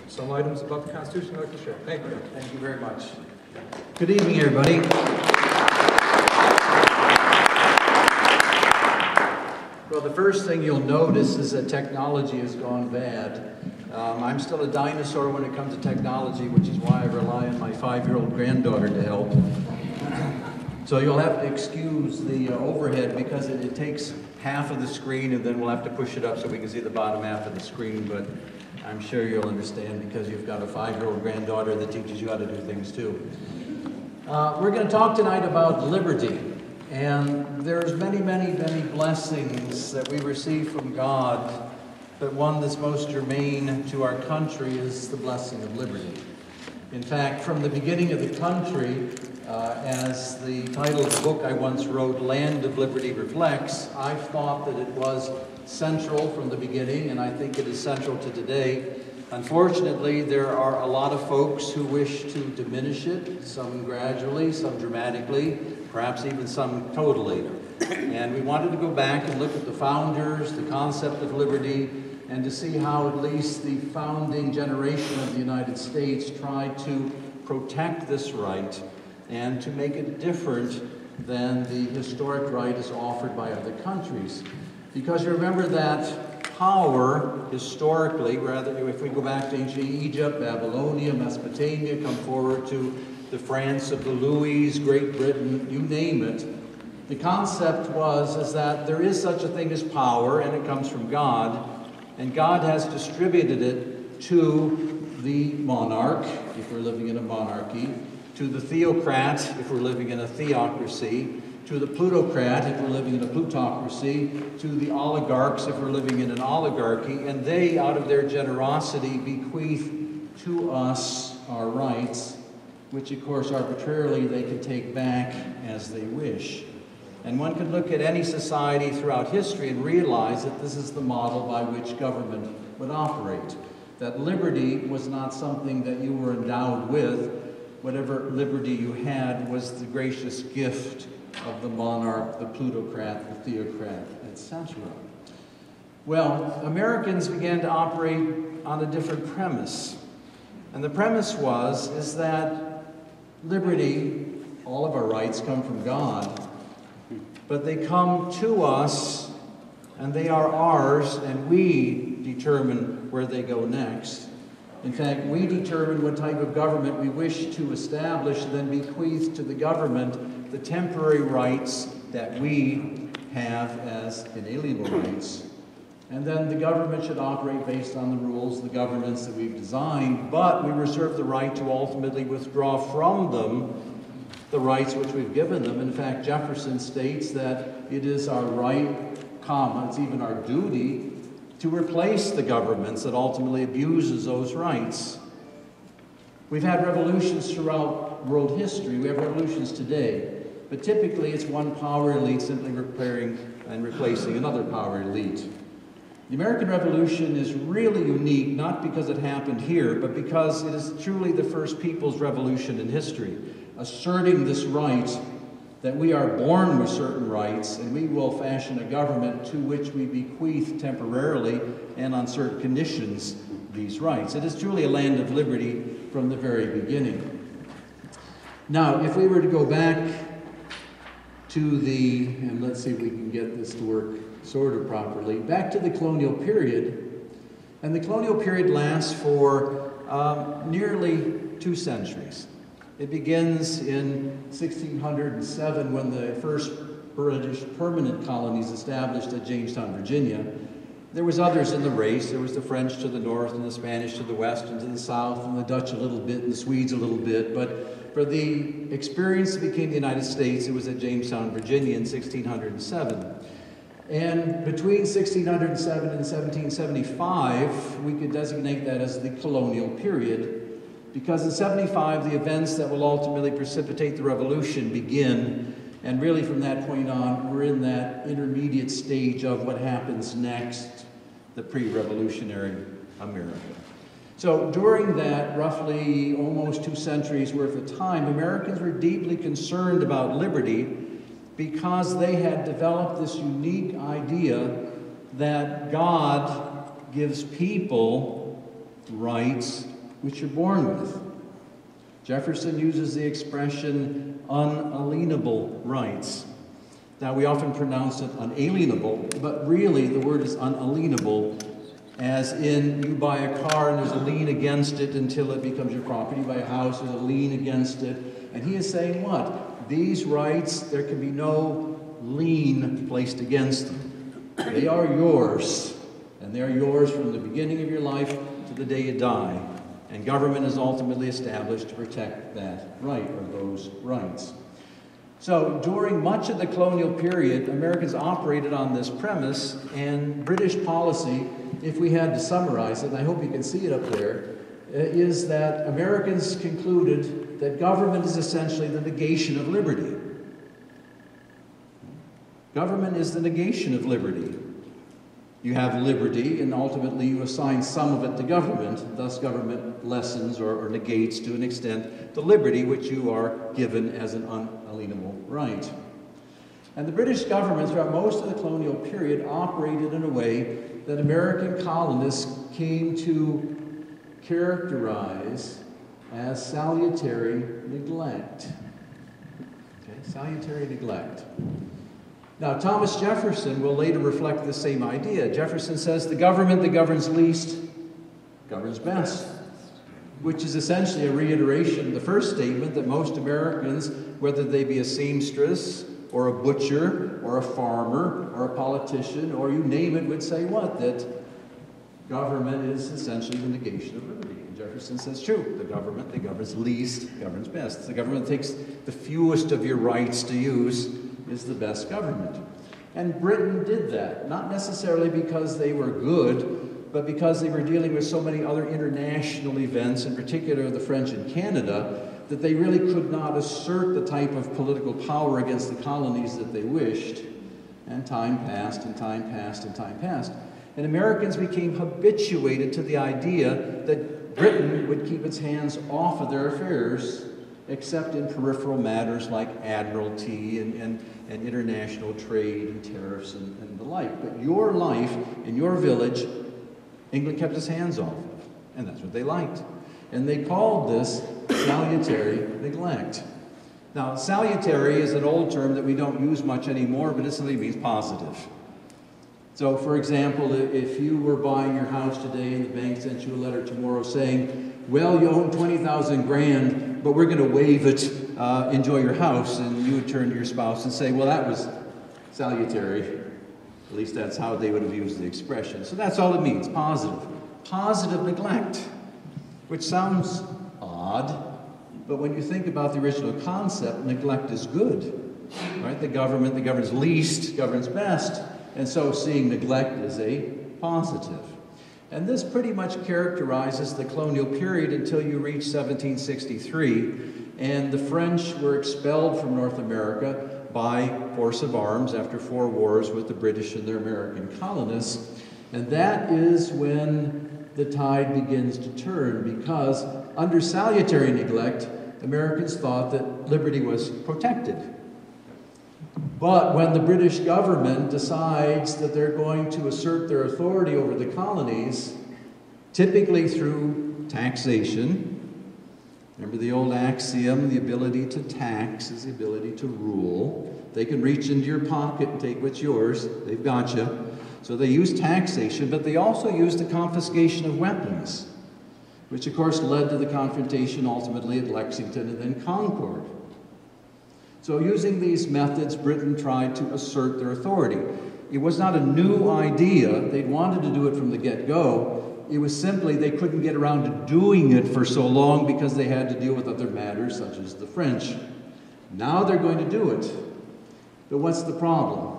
some items about the Constitution I'd like to share. Thank you. Thank you very much. Good evening, everybody. Well, the first thing you'll notice is that technology has gone bad. I'm still a dinosaur when it comes to technology, which is why I rely on my 5-year-old granddaughter to help. So you'll have to excuse the overhead because it takes half of the screen, and then we'll have to push it up so we can see the bottom half of the screen, but I'm sure you'll understand because you've got a 5-year-old granddaughter that teaches you how to do things too. We're going to talk tonight about liberty, and there's many blessings that we receive from God, but one that's most germane to our country is the blessing of liberty. In fact, from the beginning of the country, as the title of the book I once wrote, Land of Liberty, reflects, I've thought that it was central from the beginning, and I think it is central to today. Unfortunately, there are a lot of folks who wish to diminish it, some gradually, some dramatically, perhaps even some totally. And we wanted to go back and look at the founders, the concept of liberty, and to see how at least the founding generation of the United States tried to protect this right and to make it different than the historic right as offered by other countries. Because you remember that power, historically, rather if we go back to ancient Egypt, Babylonia, Mesopotamia, come forward to the France of the Louis, Great Britain, you name it, the concept is that there is such a thing as power, and it comes from God, and God has distributed it to the monarch, if we're living in a monarchy, to the theocrat, if we're living in a theocracy, to the plutocrat, if we're living in a plutocracy, to the oligarchs, if we're living in an oligarchy, and they, out of their generosity, bequeath to us our rights, which, of course, arbitrarily they can take back as they wish. And one could look at any society throughout history and realize that this is the model by which government would operate. That liberty was not something that you were endowed with. Whatever liberty you had was the gracious gift of the monarch, the plutocrat, the theocrat, etc. Well, Americans began to operate on a different premise. And the premise is that liberty, all of our rights come from God, but they come to us and they are ours, and we determine where they go next. In fact, we determine what type of government we wish to establish, and then bequeath to the government the temporary rights that we have as inalienable rights. And then the government should operate based on the rules, the governance that we've designed, but we reserve the right to ultimately withdraw from them the rights which we've given them. In fact, Jefferson states that it is our right, it's even our duty, to replace the governments that ultimately abuses those rights. We've had revolutions throughout world history. We have revolutions today, but typically it's one power elite simply repairing and replacing another power elite. The American Revolution is really unique, not because it happened here, but because it is truly the first people's revolution in history, asserting this right that we are born with certain rights, and we will fashion a government to which we bequeath temporarily and on certain conditions these rights. It is truly a land of liberty from the very beginning. Now, if we were to go back to and let's see if we can get this to work sort of properly, back to the colonial period, and the colonial period lasts for nearly 2 centuries. It begins in 1607 when the first British permanent colonies established at Jamestown, Virginia. There was others in the race. There was the French to the north and the Spanish to the west and to the south and the Dutch a little bit and the Swedes a little bit. But for the experience that became the United States, it was at Jamestown, Virginia in 1607. And between 1607 and 1775, we could designate that as the colonial period, because in 75, the events that will ultimately precipitate the revolution begin, and really from that point on, we're in that intermediate stage of what happens next, the pre-revolutionary America. So during that roughly almost 2 centuries worth of time, Americans were deeply concerned about liberty because they had developed this unique idea that God gives people rights which you're born with. Jefferson uses the expression unalienable rights. Now, we often pronounce it unalienable, but really the word is unalienable, as in you buy a car and there's a lien against it until it becomes your property. You buy a house, there's a lien against it. And he is saying what? These rights, there can be no lien placed against them. They are yours, and they are yours from the beginning of your life to the day you die. And government is ultimately established to protect that right, or those rights. So during much of the colonial period, Americans operated on this premise, and British policy, if we had to summarize it, and I hope you can see it up there, is that Americans concluded that government is essentially the negation of liberty. Government is the negation of liberty. You have liberty, and ultimately you assign some of it to government. Thus, government lessens or negates, to an extent, the liberty which you are given as an unalienable right. And the British government, throughout most of the colonial period, operated in a way that American colonists came to characterize as salutary neglect. Okay, salutary neglect. Now, Thomas Jefferson will later reflect the same idea. Jefferson says, the government that governs least governs best, which is essentially a reiteration of the first statement that most Americans, whether they be a seamstress or a butcher or a farmer or a politician or you name it, would say what? That government is essentially the negation of liberty. And Jefferson says, true, the government that governs least governs best. The government that takes the fewest of your rights to use is the best government. And Britain did that, not necessarily because they were good, but because they were dealing with so many other international events, in particular the French in Canada, that they really could not assert the type of political power against the colonies that they wished. And time passed, and time passed, and time passed. And Americans became habituated to the idea that Britain would keep its hands off of their affairs, except in peripheral matters like admiralty and international trade and tariffs and the like. But your life in your village, England kept its hands off of, and that's what they liked. And they called this salutary neglect. Now, salutary is an old term that we don't use much anymore, but it simply means positive. So, for example, if you were buying your house today and the bank sent you a letter tomorrow saying, well, you own 20,000 grand, but we're going to waive it, enjoy your house, and you would turn to your spouse and say, well, that was salutary. At least that's how they would have used the expression. So that's all it means, positive. Positive neglect, which sounds odd, but when you think about the original concept, neglect is good, right? The government that governs least governs best, and so seeing neglect is a positive. And this pretty much characterizes the colonial period until you reach 1763, and the French were expelled from North America by force of arms after 4 wars with the British and their American colonists. And that is when the tide begins to turn, because under salutary neglect, Americans thought that liberty was protected. But when the British government decides that they're going to assert their authority over the colonies, typically through taxation, remember the old axiom, the ability to tax is the ability to rule. They can reach into your pocket and take what's yours. They've got you. So they use taxation, but they also use the confiscation of weapons, which of course led to the confrontation ultimately at Lexington and then Concord. So using these methods, Britain tried to assert their authority. It was not a new idea. They'd wanted to do it from the get-go. It was simply they couldn't get around to doing it for so long because they had to deal with other matters such as the French. Now they're going to do it. But what's the problem?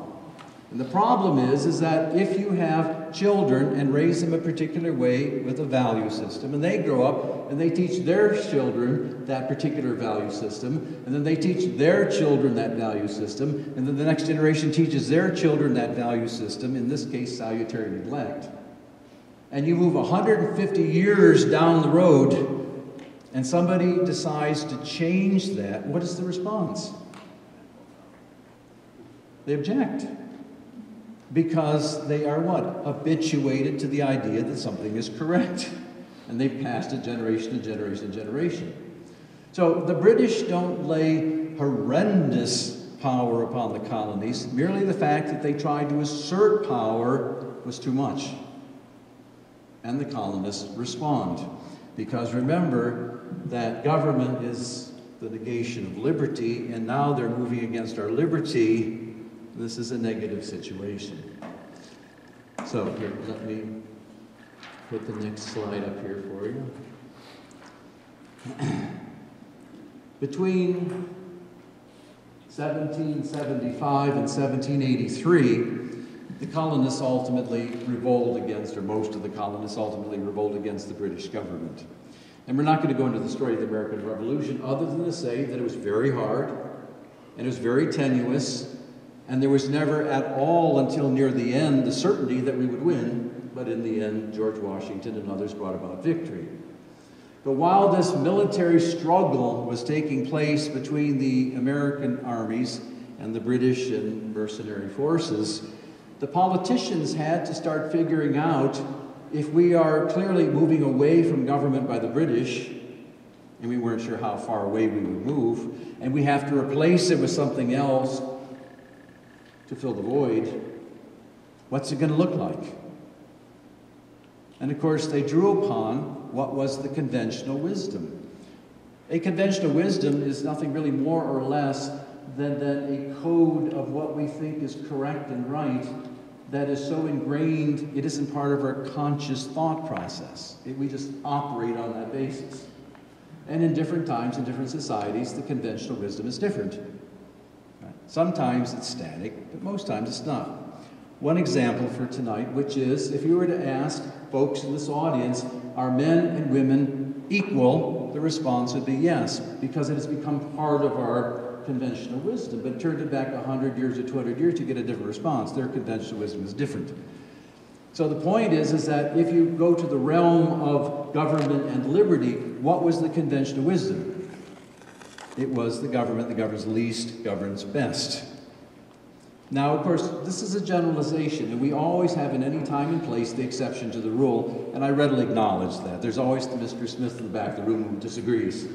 And the problem is that if you have children and raise them a particular way with a value system, and they grow up and they teach their children that particular value system, and then they teach their children that value system, and then the next generation teaches their children that value system, in this case, salutary neglect. And you move 150 years down the road, and somebody decides to change that, what is the response? They object. Because they are what? Habituated to the idea that something is correct. And they've passed it generation to generation to generation. So the British don't lay horrendous power upon the colonies. Merely the fact that they tried to assert power was too much. And the colonists respond. Because remember that government is the negation of liberty, and now they're moving against our liberty. This is a negative situation. So here, let me put the next slide up here for you. Between 1775 and 1783, the colonists ultimately revolted against, or most of the colonists ultimately revolted against the British government. And we're not going to go into the story of the American Revolution other than to say that it was very hard, and it was very tenuous, and there was never at all until near the end the certainty that we would win, but in the end, George Washington and others brought about victory. But while this military struggle was taking place between the American armies and the British and mercenary forces, the politicians had to start figuring out, if we are clearly moving away from government by the British, and we weren't sure how far away we would move, and we have to replace it with something else to fill the void, what's it going to look like? And of course, they drew upon what was the conventional wisdom. A conventional wisdom is nothing really more or less than a code of what we think is correct and right that is so ingrained, it isn't part of our conscious thought process. We just operate on that basis. And in different times, in different societies, the conventional wisdom is different. Right? Sometimes it's static, but most times it's not. One example for tonight, which is, if you were to ask folks in this audience, are men and women equal? The response would be yes, because it has become part of our conventional wisdom. But turn it back 100 years or 200 years, you get a different response. Their conventional wisdom is different. So the point is that if you go to the realm of government and liberty, what was the conventional wisdom? It was the government that governs least governs best. Now, of course, this is a generalization, and we always have in any time and place the exception to the rule, and I readily acknowledge that. There's always the Mr. Smith in the back of the room who disagrees.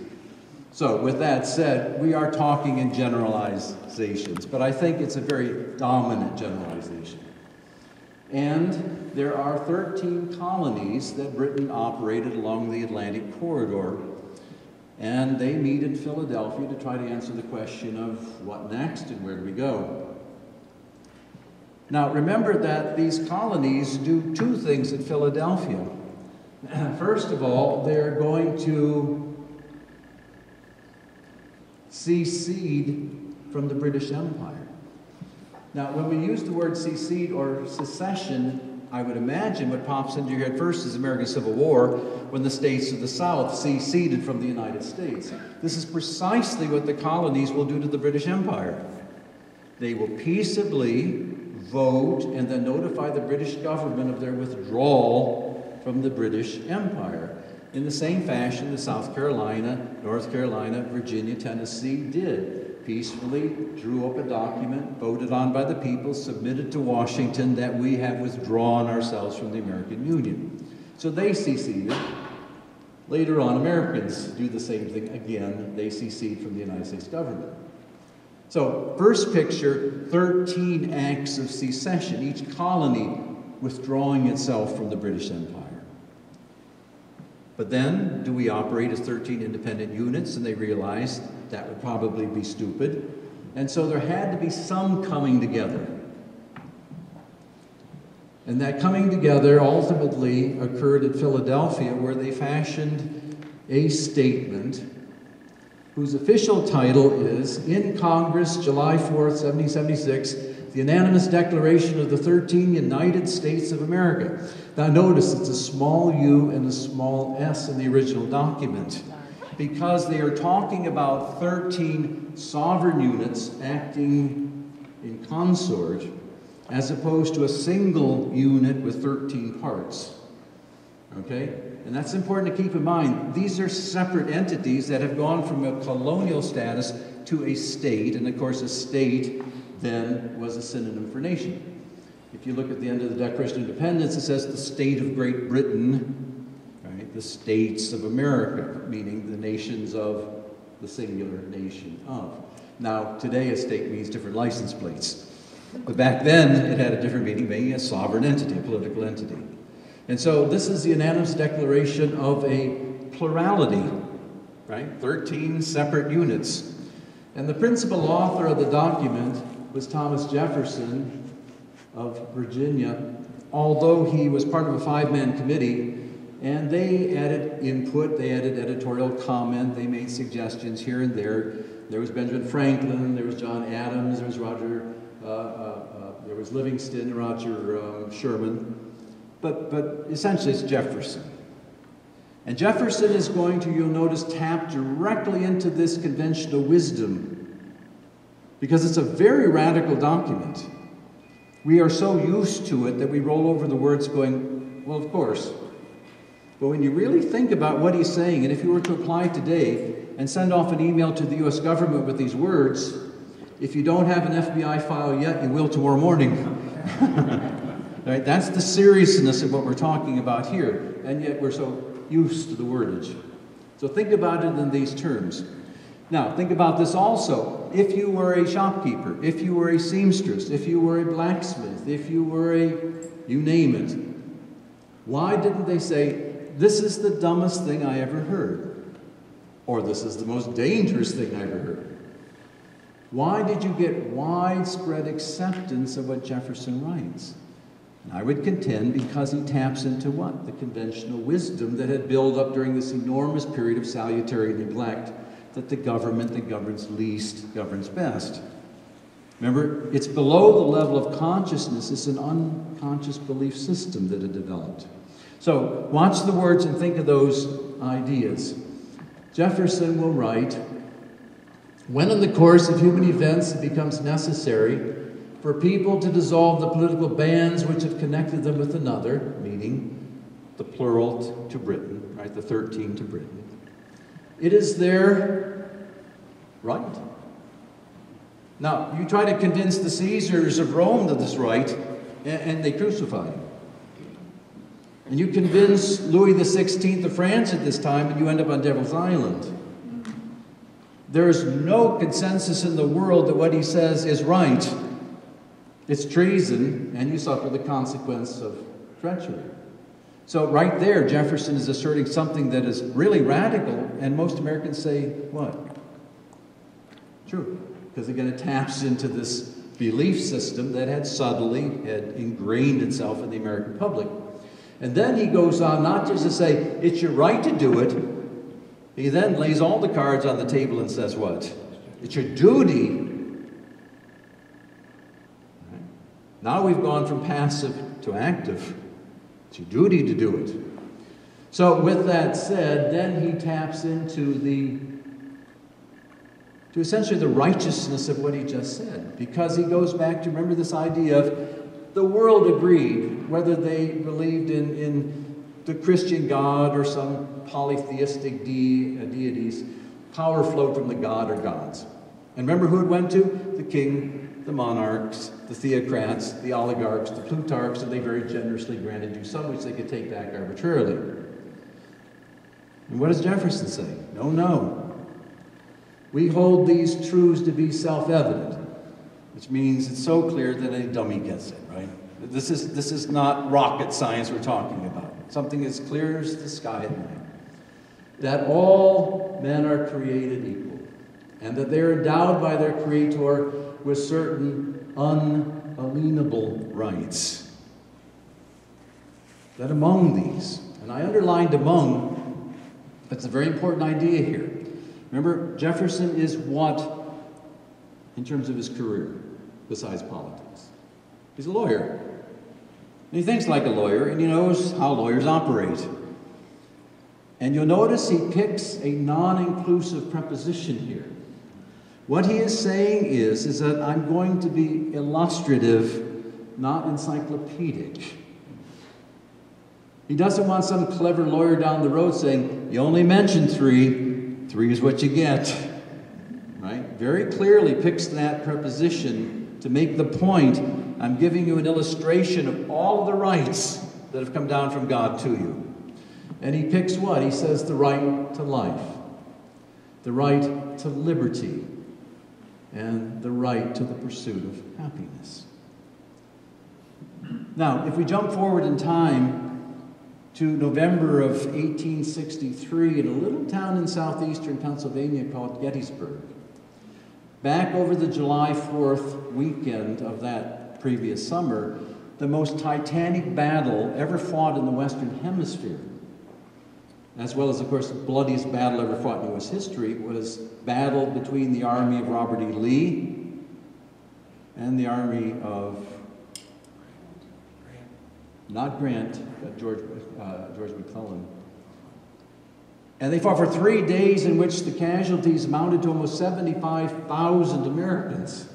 So, with that said, we are talking in generalizations, but I think it's a very dominant generalization. And there are 13 colonies that Britain operated along the Atlantic corridor, and they meet in Philadelphia to try to answer the question of what next and where do we go. Now, remember that these colonies do two things at Philadelphia. First of all, they're going to secede from the British Empire. Now, when we use the word secede or secession, I would imagine what pops into your head first is the American Civil War, when the states of the South seceded from the United States. This is precisely what the colonies will do to the British Empire. They will peaceably vote and then notify the British government of their withdrawal from the British Empire. In the same fashion that South Carolina, North Carolina, Virginia, Tennessee did. Peacefully drew up a document, voted on by the people, submitted to Washington that we have withdrawn ourselves from the American Union. So they seceded. Later on, Americans do the same thing again. They secede from the United States government. So, first picture, 13 acts of secession, each colony withdrawing itself from the British Empire. But then, do we operate as 13 independent units? And they realized that would probably be stupid. And so there had to be some coming together. And that coming together ultimately occurred at Philadelphia, where they fashioned a statement whose official title is, in Congress, July 4th, 1776, the unanimous declaration of the 13 United States of America. Now notice it's a small u and a small s in the original document, because they are talking about 13 sovereign units acting in consort, as opposed to a single unit with 13 parts. Okay? And that's important to keep in mind. These are separate entities that have gone from a colonial status to a state, and of course a state then was a synonym for nation. If you look at the end of the Declaration of Independence, it says the state of Great Britain, right? the states of America, meaning the nations of the singular nation of. Now, today a state means different license plates. But back then, it had a different meaning, being a sovereign entity, a political entity. And so this is the unanimous declaration of a plurality, right? 13 separate units. And the principal author of the document was Thomas Jefferson of Virginia, although he was part of a 5-man committee, and they added input, they added editorial comment, they made suggestions here and there. There was Benjamin Franklin, there was John Adams, there was there was Livingston, Roger Sherman, but essentially it's Jefferson. And Jefferson is going to, you'll notice, tap directly into this conventional wisdom because it's a very radical document. We are so used to it that we roll over the words going, well, of course. But when you really think about what he's saying, and if you were to apply today and send off an email to the U.S. government with these words, if you don't have an FBI file yet, you will tomorrow morning. Right? That's the seriousness of what we're talking about here, and yet we're so used to the wordage. So think about it in these terms. Now, think about this also. If you were a shopkeeper, if you were a seamstress, if you were a blacksmith, if you were a, you name it, why didn't they say, this is the dumbest thing I ever heard? Or this is the most dangerous thing I ever heard? Why did you get widespread acceptance of what Jefferson writes? And I would contend because he taps into what? The conventional wisdom that had built up during this enormous period of salutary neglect, that the government that governs least governs best. Remember, it's below the level of consciousness. It's an unconscious belief system that had developed. So watch the words and think of those ideas. Jefferson will write, when in the course of human events it becomes necessary for people to dissolve the political bands which have connected them with another, meaning the plural to Britain, right, the 13 to Britain, it is their right. Now, you try to convince the Caesars of Rome that this is right, and they crucify him. And you convince Louis XVI of France at this time, and you end up on Devil's Island. There is no consensus in the world that what he says is right. It's treason, and you suffer the consequence of treachery. So right there, Jefferson is asserting something that is really radical, and most Americans say, what? True, because again, it taps into this belief system that had ingrained itself in the American public. And then he goes on not just to say, it's your right to do it, he then lays all the cards on the table and says what? It's your duty. Right? Now we've gone from passive to active. It's your duty to do it. So with that said, then he taps into essentially the righteousness of what he just said. Because he goes back to, remember this idea of the world agreed, whether they believed in the Christian God or some polytheistic deities, power flowed from the God or gods. And remember who it went to? The king, the monarchs, the theocrats, the oligarchs, the plutarchs, and they very generously granted you some which they could take back arbitrarily. And what does Jefferson say? No, no. We hold these truths to be self-evident, which means it's so clear that any dummy gets it, right? This is not rocket science we're talking about. Something as clear as the sky at night. That all men are created equal, and that they're endowed by their Creator with certain unalienable rights. That among these, and I underlined among, that's a very important idea here. Remember, Jefferson is what in terms of his career, besides politics? He's a lawyer. And he thinks like a lawyer, and he knows how lawyers operate. And you'll notice he picks a non-inclusive preposition here. What he is saying is that I'm going to be illustrative, not encyclopedic. He doesn't want some clever lawyer down the road saying, you only mentioned three is what you get. Right? Very clearly picks that preposition to make the point, I'm giving you an illustration of all of the rights that have come down from God to you. And he picks what? He says the right to life, the right to liberty, and the right to the pursuit of happiness. Now, if we jump forward in time to November of 1863 in a little town in southeastern Pennsylvania called Gettysburg, back over the July 4th weekend of that previous summer, the most titanic battle ever fought in the Western Hemisphere, as well as, of course, the bloodiest battle ever fought in U.S. history, was battle between the army of Robert E. Lee and the army of, not Grant, but George McClellan. And they fought for 3 days in which the casualties amounted to almost 75,000 Americans.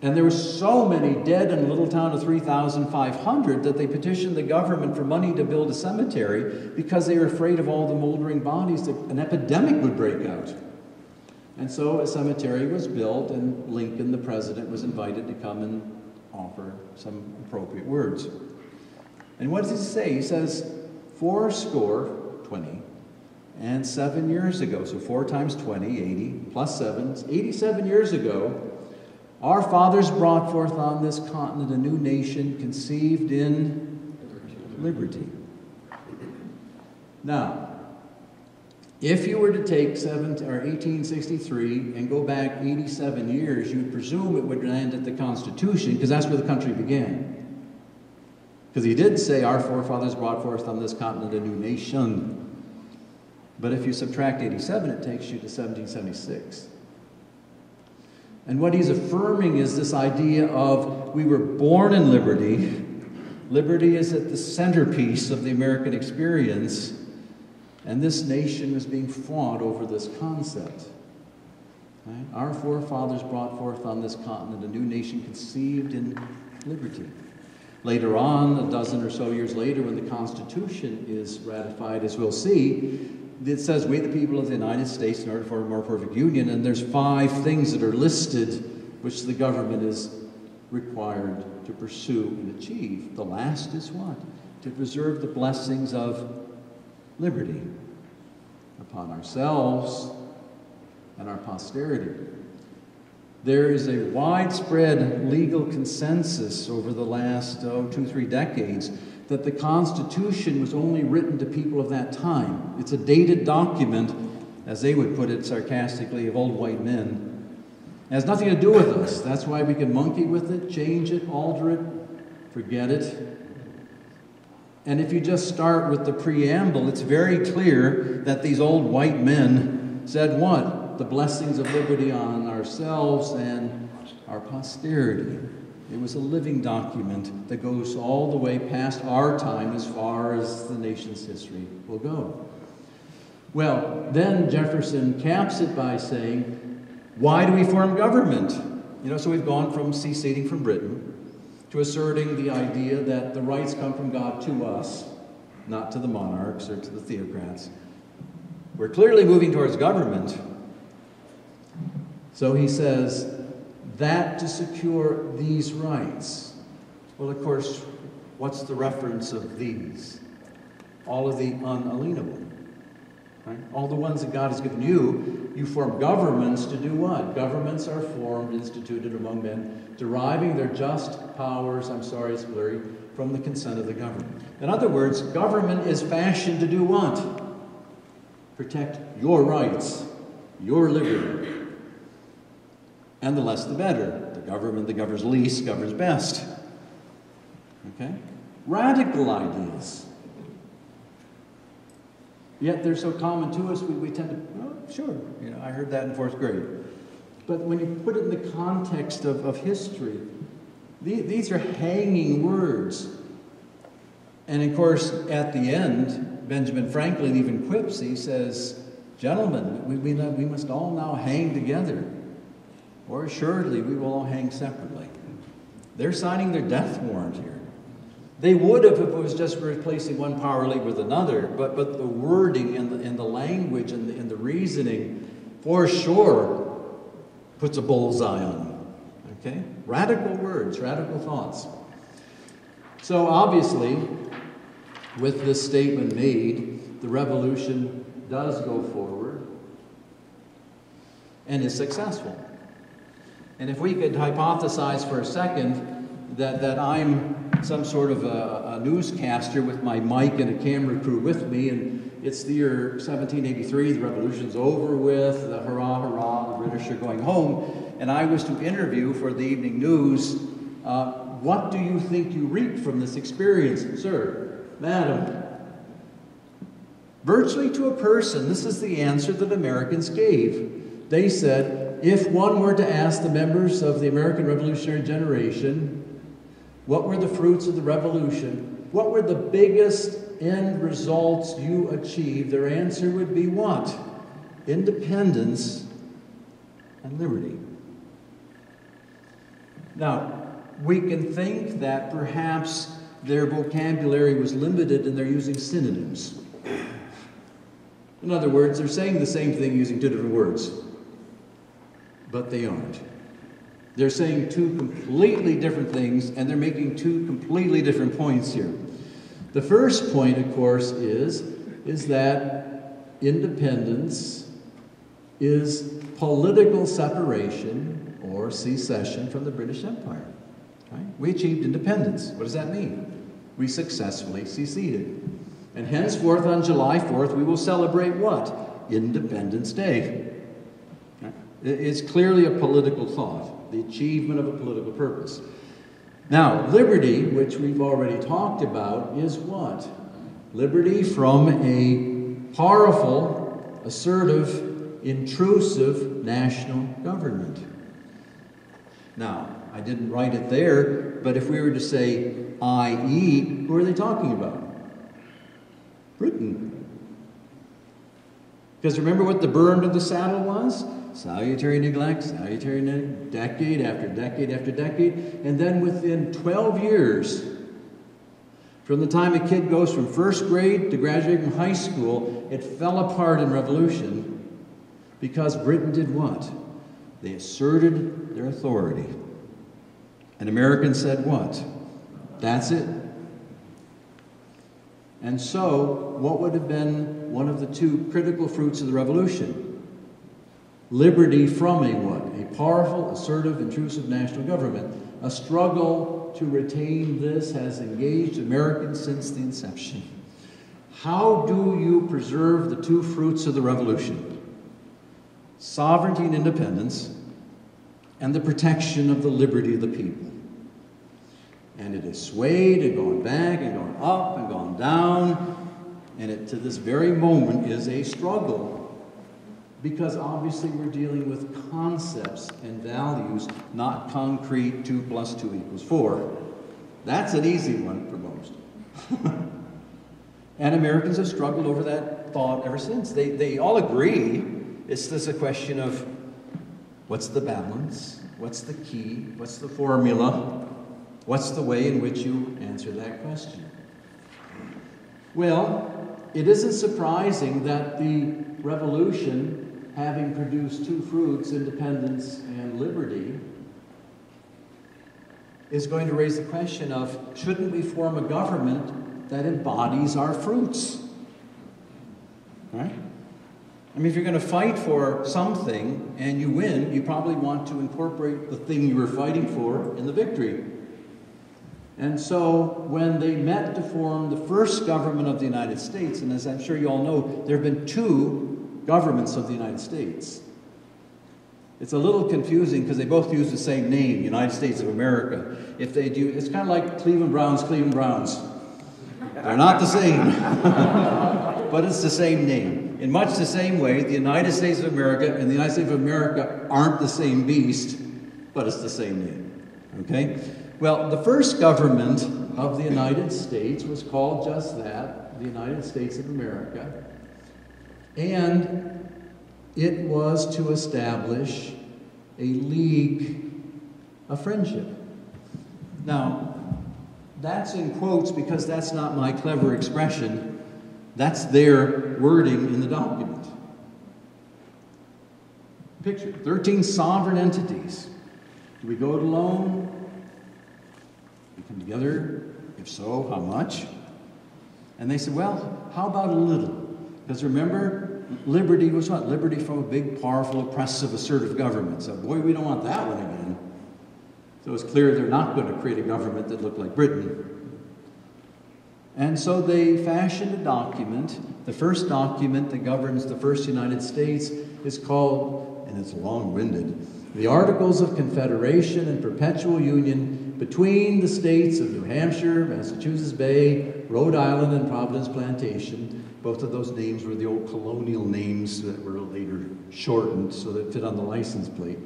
And there were so many dead in a little town of 3,500 that they petitioned the government for money to build a cemetery because they were afraid of all the moldering bodies that an epidemic would break out. And so a cemetery was built, and Lincoln, the president, was invited to come and offer some appropriate words. And what does he say? He says, 20, and 7 years ago, so 4 times 20, 80, plus 7, 87 years ago, our fathers brought forth on this continent a new nation conceived in liberty. Now, if you were to take 1863 and go back 87 years, you'd presume it would end at the Constitution, because that's where the country began. Because he did say, our forefathers brought forth on this continent a new nation. But if you subtract 87, it takes you to 1776. And what he's affirming is this idea of we were born in liberty. Liberty is at the centerpiece of the American experience. And this nation was being fought over this concept. Right? Our forefathers brought forth on this continent a new nation conceived in liberty. Later on, a dozen or so years later, when the Constitution is ratified, as we'll see, it says, we the people of the United States, in order for a more perfect union, and there's 5 things that are listed which the government is required to pursue and achieve. The last is what? To preserve the blessings of liberty upon ourselves and our posterity. There is a widespread legal consensus over the last 2-3 decades that the Constitution was only written to people of that time. It's a dated document, as they would put it sarcastically, of old white men. It has nothing to do with us. That's why we can monkey with it, change it, alter it, forget it. And if you just start with the preamble, it's very clear that these old white men said what? The blessings of liberty on ourselves and our posterity. It was a living document that goes all the way past our time as far as the nation's history will go. Well, then Jefferson caps it by saying, why do we form government? So we've gone from seceding from Britain to asserting the idea that the rights come from God to us, not to the monarchs or to the theocrats. We're clearly moving towards government. So he says, that to secure these rights. Well, of course, what's the reference of these? All of the unalienable. Right? All the ones that God has given you, you form governments to do what? Governments are formed, instituted among men, deriving their just powers, I'm sorry, it's blurry, from the consent of the government. In other words, government is fashioned to do what? Protect your rights, your liberty. And the less the better. The government that governs least governs best. Okay? Radical ideas. Yet they're so common to us, we tend to, oh, sure, I heard that in 4th grade. But when you put it in the context of history, these are hanging words. And of course, at the end, Benjamin Franklin even quips, he says, gentlemen, we must all now hang together. Or assuredly, we will all hang separately. They're signing their death warrant here. They would have if it was just replacing one power elite with another, but the wording and the language and the reasoning for sure puts a bullseye on them. Okay? Radical words, radical thoughts. So obviously, with this statement made, the revolution does go forward and is successful. And if we could hypothesize for a second that I'm some sort of a newscaster with my mic and a camera crew with me, and it's the year 1783, the revolution's over with, the hurrah, hurrah, the British are going home, and I was to interview for the evening news, what do you think you reaped from this experience, sir, madam? Virtually to a person, this is the answer that Americans gave. They said, if one were to ask the members of the American Revolutionary generation, what were the fruits of the revolution? What were the biggest end results you achieved? Their answer would be what? Independence and liberty. Now, we can think that perhaps their vocabulary was limited and they're using synonyms. In other words, they're saying the same thing using two different words, but they aren't. They're saying two completely different things, and they're making two completely different points here. The first point, of course, is that independence is political separation or secession from the British Empire. Right? We achieved independence. What does that mean? We successfully seceded. And henceforth, on July 4th, we will celebrate what? Independence Day. Right? It's clearly a political thought, the achievement of a political purpose. Now, liberty, which we've already talked about, is what? Liberty from a powerful, assertive, intrusive national government. Now, I didn't write it there, but if we were to say, i.e., who are they talking about? Britain. Because remember what the burn of the saddle was? Salutary neglect, salutary neglect, decade after decade after decade. And then within 12 years, from the time a kid goes from first grade to graduating from high school, it fell apart in revolution because Britain did what? They asserted their authority. And Americans said what? That's it. And so, what would have been one of the two critical fruits of the revolution? Liberty from a what? A powerful, assertive, intrusive national government. A struggle to retain this has engaged Americans since the inception. How do you preserve the two fruits of the revolution? Sovereignty and independence, and the protection of the liberty of the people. And it has swayed and gone back and gone up and gone down, and it to this very moment is a struggle. Because obviously we're dealing with concepts and values, not concrete 2 + 2 = 4. That's an easy one for most. And Americans have struggled over that thought ever since. They all agree it's just a question of what's the balance, what's the key, what's the formula, what's the way in which you answer that question. Well, it isn't surprising that the revolution, having produced two fruits, independence and liberty, is going to raise the question of, shouldn't we form a government that embodies our fruits? Right? I mean, if you're going to fight for something and you win, you probably want to incorporate the thing you were fighting for in the victory. And so when they met to form the first government of the United States, and as I'm sure you all know, there have been two governments of the United States. It's a little confusing because they both use the same name, United States of America. If they do, it's kind of like Cleveland Browns, Cleveland Browns. They're not the same, but it's the same name. In much the same way, the United States of America and the United States of America aren't the same beast, but it's the same name. Okay? Well, the first government of the United States was called just that, the United States of America. And it was to establish a league of friendship. Now, that's in quotes because that's not my clever expression. That's their wording in the document. Picture, 13 sovereign entities. Do we go it alone? We come together? If so, how much? And they said, well, how about a little? Because remember, liberty was what? Liberty from a big, powerful, oppressive, assertive government. So, boy, we don't want that one again. So it's clear they're not going to create a government that looked like Britain. And so they fashioned a document. The first document that governs the first United States is called, and it's long-winded, the Articles of Confederation and Perpetual Union between the states of New Hampshire, Massachusetts Bay, Rhode Island, and Providence Plantation. Both of those names were the old colonial names that were later shortened so that it fit on the license plate.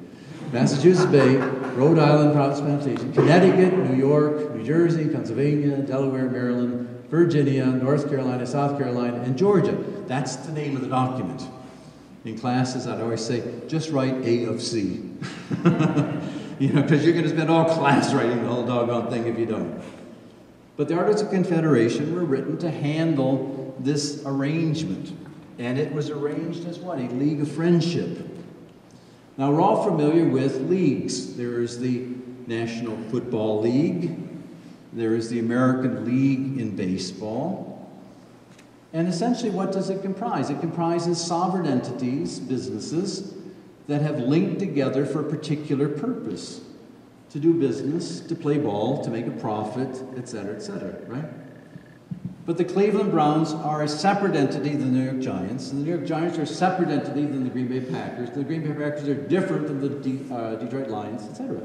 Massachusetts Bay, Rhode Island, Providence Plantation, Connecticut, New York, New Jersey, Pennsylvania, Delaware, Maryland, Virginia, North Carolina, South Carolina, and Georgia. That's the name of the document. In classes, I'd always say, just write A of C. You know, because you're going to spend all class writing the whole doggone thing if you don't. But the Articles of Confederation were written to handle this arrangement. And it was arranged as what? A league of friendship. Now, we're all familiar with leagues. There is the National Football League. There is the American League in baseball. And essentially, what does it comprise? It comprises sovereign entities, businesses, that have linked together for a particular purpose. To do business, to play ball, to make a profit, etc., right? But the Cleveland Browns are a separate entity than the New York Giants, and the New York Giants are a separate entity than the Green Bay Packers. The Green Bay Packers are different than the Detroit Lions, etc.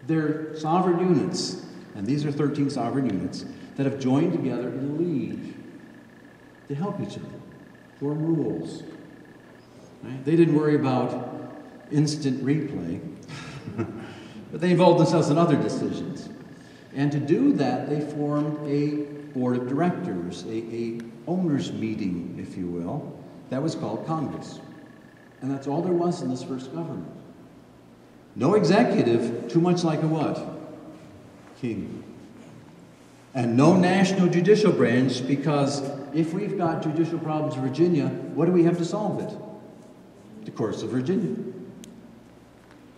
They're sovereign units, and these are 13 sovereign units that have joined together in a league to help each other, form rules. Right? They didn't worry about instant replay, but they involved themselves in other decisions. And to do that, they formed a board of directors, a owners' meeting, if you will, that was called Congress. And that's all there was in this first government. No executive, too much like a what? King. And no national judicial branch, because if we've got judicial problems in Virginia, what do we have to solve it? The courts of Virginia.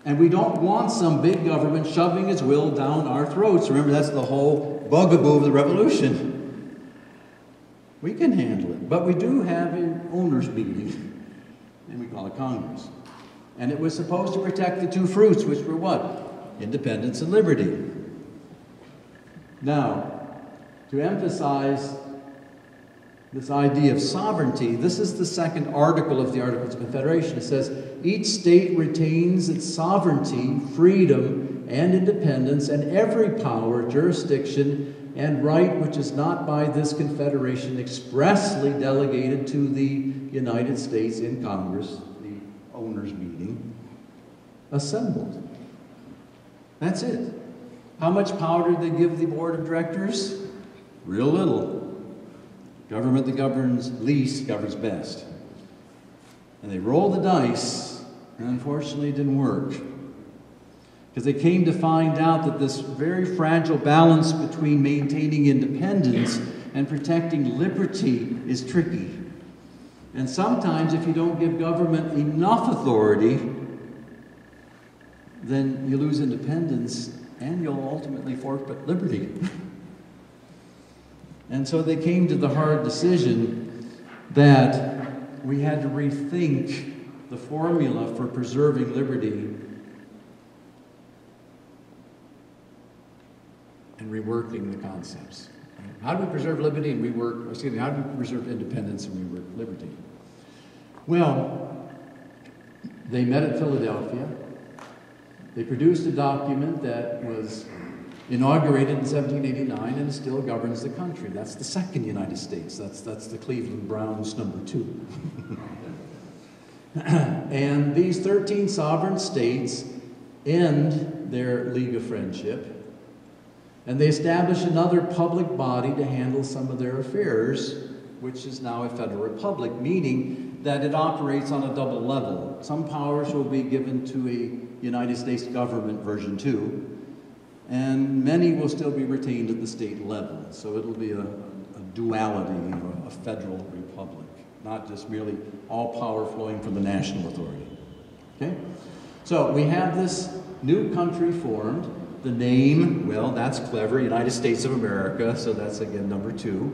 And we don't want some big government shoving its will down our throats. Remember, that's the whole bugaboo of the revolution. We can handle it, but we do have an owners' meeting, and we call it Congress. And it was supposed to protect the two fruits, which were what? Independence and liberty. Now, to emphasize this idea of sovereignty, this is the second article of the Articles of Confederation. It says, each state retains its sovereignty, freedom, and independence, and every power, jurisdiction, and right which is not by this confederation expressly delegated to the United States in Congress, the owners' meeting, assembled. That's it. How much power did they give the board of directors? Real little. Government that governs least governs best. And they rolled the dice, and unfortunately it didn't work. Because they came to find out that this very fragile balance between maintaining independence and protecting liberty is tricky. And sometimes if you don't give government enough authority, then you lose independence and you'll ultimately forfeit liberty. And so they came to the hard decision that we had to rethink the formula for preserving liberty and reworking the concepts. How do we preserve liberty and how do we preserve independence and rework liberty? Well, they met at Philadelphia. They produced a document that was inaugurated in 1789 and still governs the country. That's the second United States. That's the Cleveland Browns #2. And these 13 sovereign states end their League of Friendship, and they establish another public body to handle some of their affairs, which is now a federal republic, meaning that it operates on a double level. Some powers will be given to a United States government version 2, and many will still be retained at the state level. So it'll be a duality, a federal republic, not just merely all power flowing from the national authority. Okay? So we have this new country formed, The name, well, that's clever, United States of America, so that's again number 2.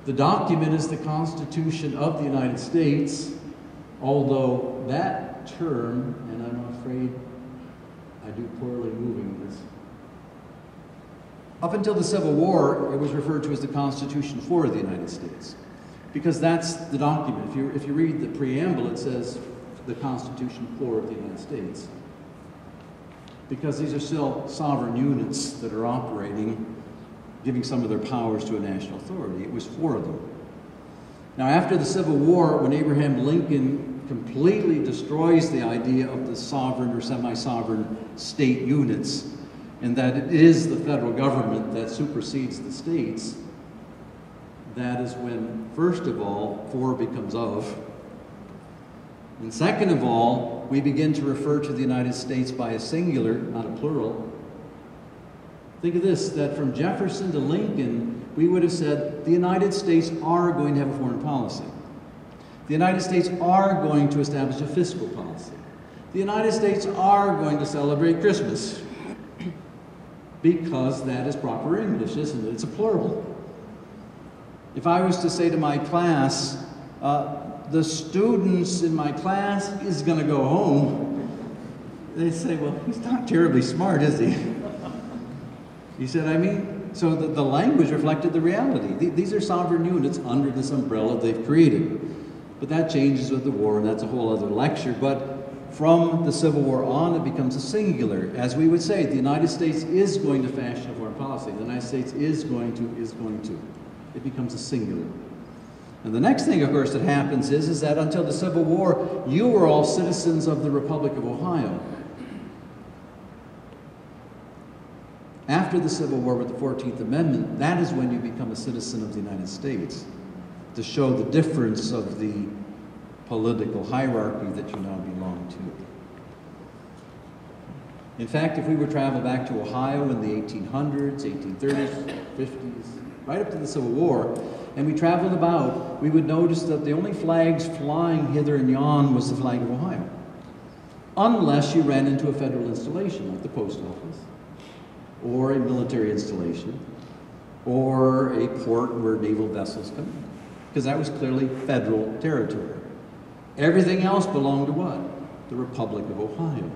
The document is the Constitution of the United States, although that term, and I'm afraid I do poorly moving this. Up until the Civil War, it was referred to as the Constitution for the United States, because that's the document. If you read the preamble, it says the Constitution for the United States, because these are still sovereign units that are operating, giving some of their powers to a national authority. It was for them. Now, after the Civil War, when Abraham Lincoln completely destroys the idea of the sovereign or semi-sovereign state units, and that it is the federal government that supersedes the states, that is when, first of all, for becomes of, and second of all, we begin to refer to the United States by a singular, not a plural. Think of this, that from Jefferson to Lincoln, we would have said the United States are going to have a foreign policy. The United States are going to establish a fiscal policy. The United States are going to celebrate Christmas. Because that is proper English, isn't it? It's a plural. If I was to say to my class, the students in my class is going to go home, they'd say, well, he's not terribly smart, is he? He said, I mean, so the language reflected the reality. These are sovereign units under this umbrella they've created. But that changes with the war, and that's a whole other lecture. But from the Civil War on, it becomes a singular. As we would say, the United States is going to fashion a foreign policy. The United States is going to. It becomes a singular. And the next thing, of course, that happens is that until the Civil War, you were all citizens of the Republic of Ohio. After the Civil War with the 14th Amendment, that is when you become a citizen of the United States, to show the difference of the political hierarchy that you now belong to. In fact, if we were to travel back to Ohio in the 1800s, 1830s, 50s, right up to the Civil War, and we traveled about, we would notice that the only flags flying hither and yon was the flag of Ohio. Unless you ran into a federal installation like the post office, or a military installation, or a port where naval vessels come in, because that was clearly federal territory. Everything else belonged to what? The Republic of Ohio.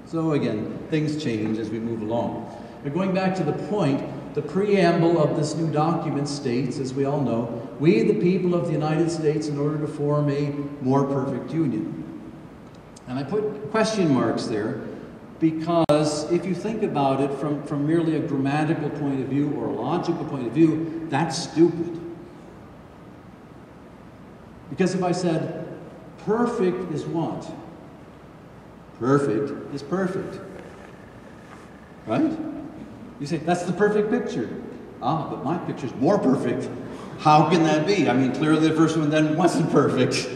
So again, things change as we move along. But going back to the point, the preamble of this new document states, as we all know, we the people of the United States in order to form a more perfect union. And I put question marks there because if you think about it from merely a grammatical point of view or a logical point of view, that's stupid. Because if I said, perfect is what? Perfect is perfect. Right? You say, that's the perfect picture. Ah, but my picture's more perfect. How can that be? I mean, clearly the first one then wasn't perfect.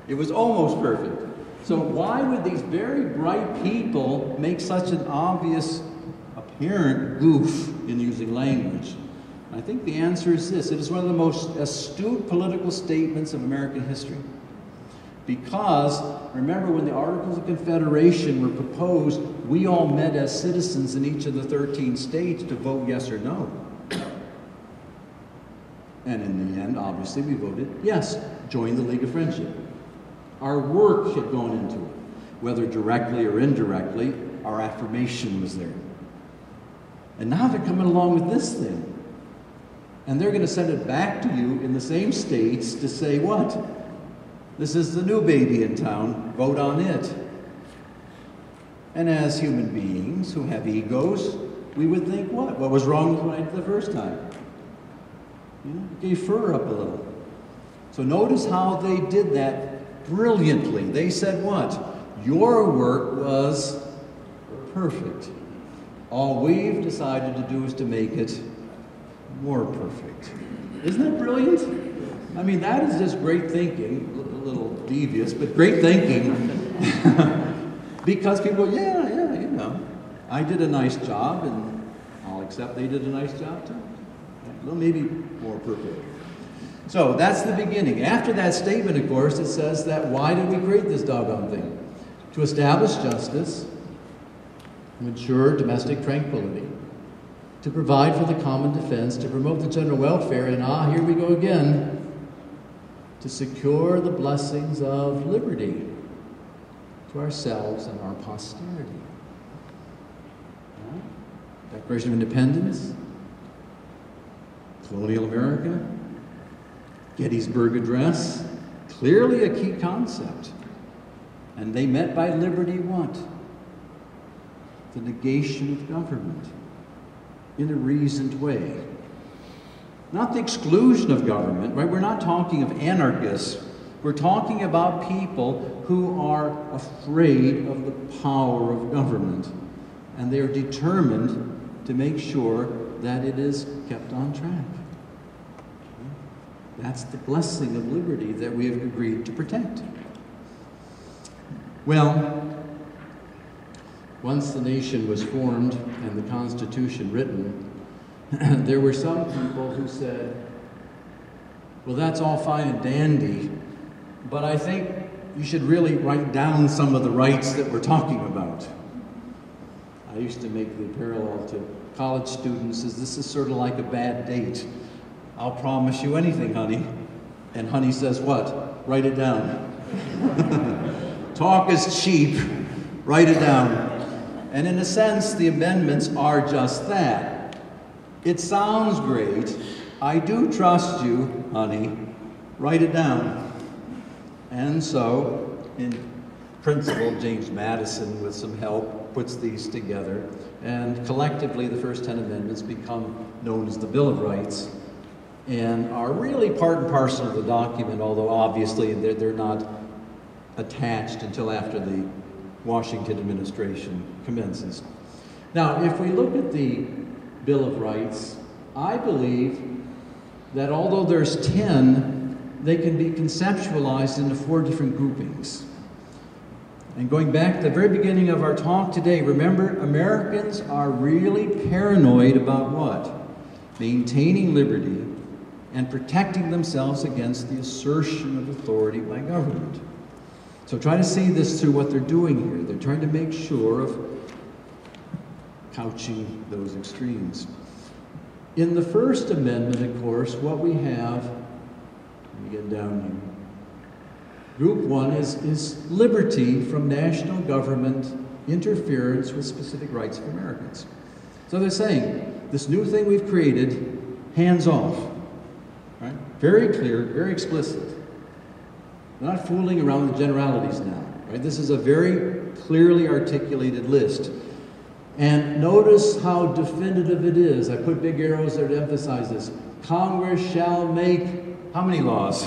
It was almost perfect. So why would these very bright people make such an obvious, apparent goof in using language? I think the answer is this. It is one of the most astute political statements of American history. Because, remember, when the Articles of Confederation were proposed, we all met as citizens in each of the 13 states to vote yes or no. And in the end, obviously, we voted yes, join the League of Friendship. Our work had gone into it. Whether directly or indirectly, our affirmation was there. And now they're coming along with this thing. And they're going to send it back to you in the same states to say what? This is the new baby in town, vote on it. And as human beings who have egos, we would think what? What was wrong with what I did the first time? You know, gave fur up a little. So notice how they did that brilliantly. They said what? Your work was perfect. All we've decided to do is to make it more perfect. Isn't that brilliant? I mean, that is just great thinking. A little devious, but great thinking. Because people, yeah, you know, I did a nice job, and I'll accept they did a nice job too. Well, maybe more perfect. So that's the beginning. After that statement, of course, it says that why did we create this doggone thing? To establish justice, to ensure domestic tranquility, to provide for the common defense, to promote the general welfare, and here we go again, to secure the blessings of liberty to ourselves and our posterity. Declaration of Independence, colonial America, Gettysburg Address, clearly a key concept. And they met by liberty what? The negation of government in a reasoned way. Not the exclusion of government, right? We're not talking of anarchists. We're talking about people who are afraid of the power of government. And they are determined to make sure that it is kept on track. That's the blessing of liberty that we have agreed to protect. Well, once the nation was formed and the Constitution written, there were some people who said, well, that's all fine and dandy, but I think you should really write down some of the rights that we're talking about. I used to make the parallel to college students as this is sort of like a bad date. I'll promise you anything, honey. And honey says what? Write it down. Talk is cheap. Write it down. And in a sense, the amendments are just that. It sounds great. I do trust you, honey. Write it down. And so, in principle, James Madison, with some help, puts these together. And collectively, the first 10 amendments become known as the Bill of Rights and are really part and parcel of the document, although obviously they're not attached until after the Washington administration commences. Now, if we look at the Bill of Rights, I believe that although there's 10, they can be conceptualized into 4 different groupings. And going back to the very beginning of our talk today, remember, Americans are really paranoid about what? Maintaining liberty and protecting themselves against the assertion of authority by government. So try to see this through what they're doing here. They're trying to make sure of couching those extremes. In the First Amendment, of course, what we have, let me get down here. Group 1 is liberty from national government interference with specific rights of Americans. So they're saying, this new thing we've created, hands off. Right? Very clear, very explicit. We're not fooling around with generalities now. Right? This is a very clearly articulated list. And notice how definitive it is. I put big arrows there to emphasize this. Congress shall make how many laws?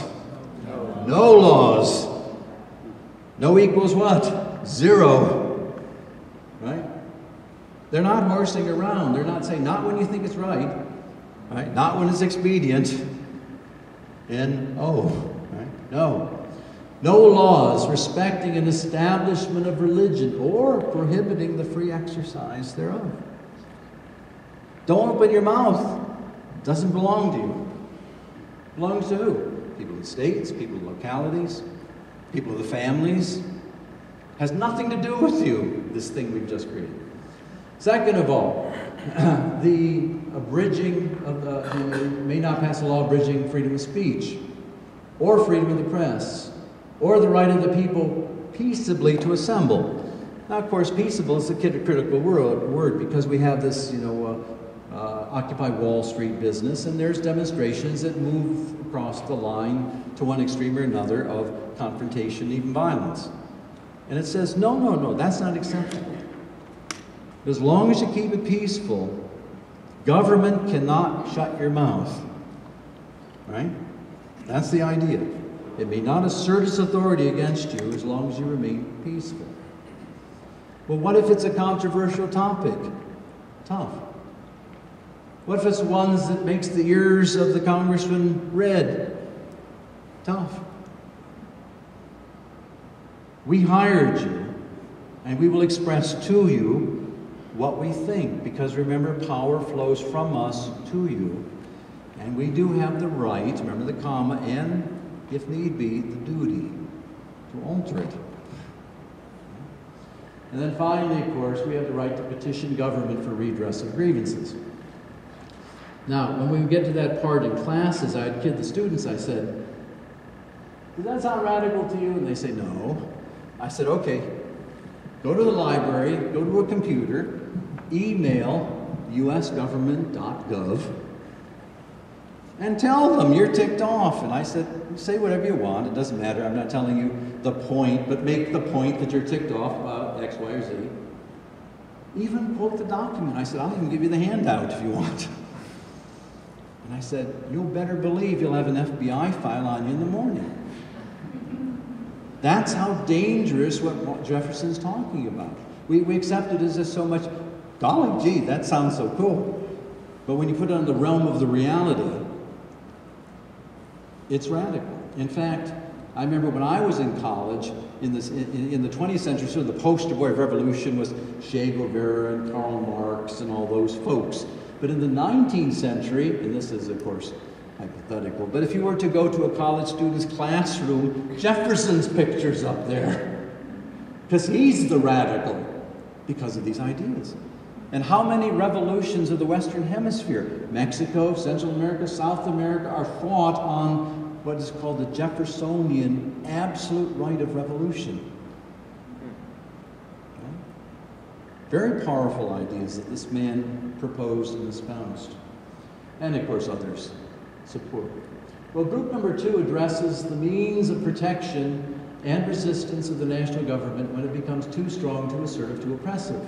No laws. No equals what? 0. Right? They're not horsing around. They're not saying, not when you think it's right. Right? Not when it's expedient. And, right? No. No laws respecting an establishment of religion or prohibiting the free exercise thereof. Don't open your mouth. It doesn't belong to you. It belongs to who? People of the states, people of localities, people of the families. Has nothing to do with you, this thing we've just created. Second of all, the abridging of may not pass a law abridging freedom of speech or freedom of the press or the right of the people peaceably to assemble. Now, of course, peaceable is a critical word because we have this, Occupy Wall Street business, and there's demonstrations that move across the line to one extreme or another of confrontation, even violence. And it says, no, that's not acceptable. As long as you keep it peaceful, government cannot shut your mouth. Right? That's the idea. It may not assert its authority against you as long as you remain peaceful. Well, what if it's a controversial topic? Tough. What if it's one that makes the ears of the congressman red? Tough. We hired you, and we will express to you what we think, because remember, power flows from us to you, and we do have the right, remember the comma, and, if need be, the duty to alter it. And then finally, of course, we have the right to petition government for redress of grievances. Now, when we get to that part in classes, I'd kid the students, I said, does that sound radical to you? And they say, no. I said, okay, go to the library, go to a computer, email usgovernment.gov, and tell them you're ticked off. And I said, say whatever you want, it doesn't matter, I'm not telling you the point, but make the point that you're ticked off about X, Y, or Z. Even quote the document. I said, I'll even give you the handout if you want. And I said, you'll better believe you'll have an FBI file on you in the morning. That's how dangerous what Jefferson's talking about. We accept it as just so much, golly gee, that sounds so cool. But when you put it on the realm of the reality, it's radical. In fact, I remember when I was in college, in the 20th century, so the poster boy of revolution was Che Guevara and Karl Marx and all those folks. But in the 19th century, and this is, of course, hypothetical, but if you were to go to a college student's classroom, Jefferson's picture's up there. Because he's the radical, because of these ideas. And how many revolutions of the Western Hemisphere, Mexico, Central America, South America, are fought on what is called the Jeffersonian absolute right of revolution. Okay? Very powerful ideas that this man proposed and espoused. And of course others support. Well, group number 2 addresses the means of protection and resistance of the national government when it becomes too strong, too assertive, too oppressive.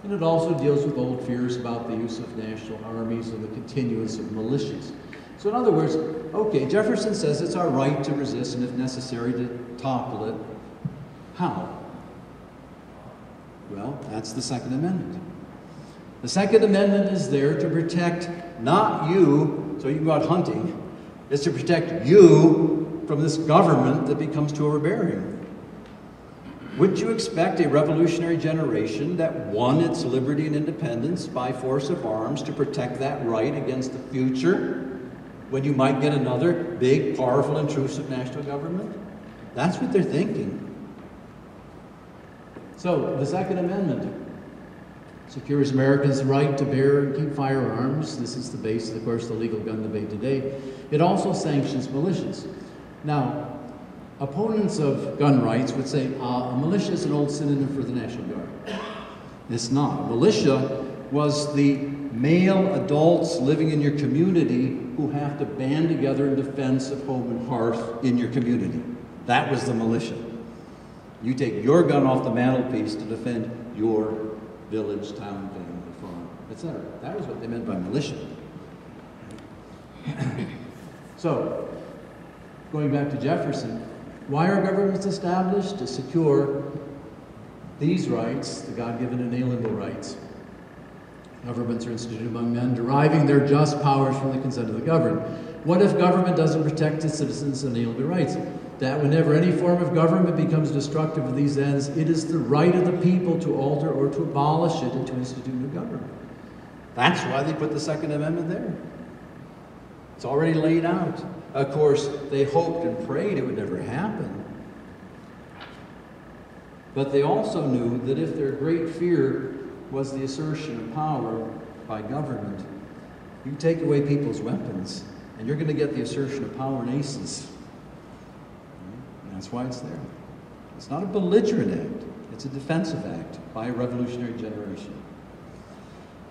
And it also deals with old fears about the use of national armies and the continuance of militias. So in other words, okay, Jefferson says it's our right to resist and if necessary to topple it. How? Well, that's the Second Amendment. The Second Amendment is there to protect not you, so you can go out hunting. It's to protect you from this government that becomes too overbearing. Would you expect a revolutionary generation that won its liberty and independence by force of arms to protect that right against the future when you might get another big, powerful, intrusive national government? That's what they're thinking. So, the Second Amendment secures Americans' right to bear and keep firearms. This is the basis, of course, of the legal gun debate today. It also sanctions militias. Now, opponents of gun rights would say, a militia is an old synonym for the National Guard. It's not. A militia was the male adults living in your community who have to band together in defense of home and hearth in your community. That was the militia. You take your gun off the mantelpiece to defend your village, town, family, farm, etc. That was what they meant by militia. So, going back to Jefferson, why are governments established? To secure these rights, the God-given inalienable rights. Governments are instituted among men, deriving their just powers from the consent of the governed. What if government doesn't protect its citizens' inalienable rights? That whenever any form of government becomes destructive of these ends, it is the right of the people to alter or to abolish it and to institute new government. That's why they put the Second Amendment there. It's already laid out. Of course, they hoped and prayed it would never happen. But they also knew that if their great fear was the assertion of power by government, you take away people's weapons, and you're going to get the assertion of power in aces. And that's why it's there. It's not a belligerent act. It's a defensive act by a revolutionary generation.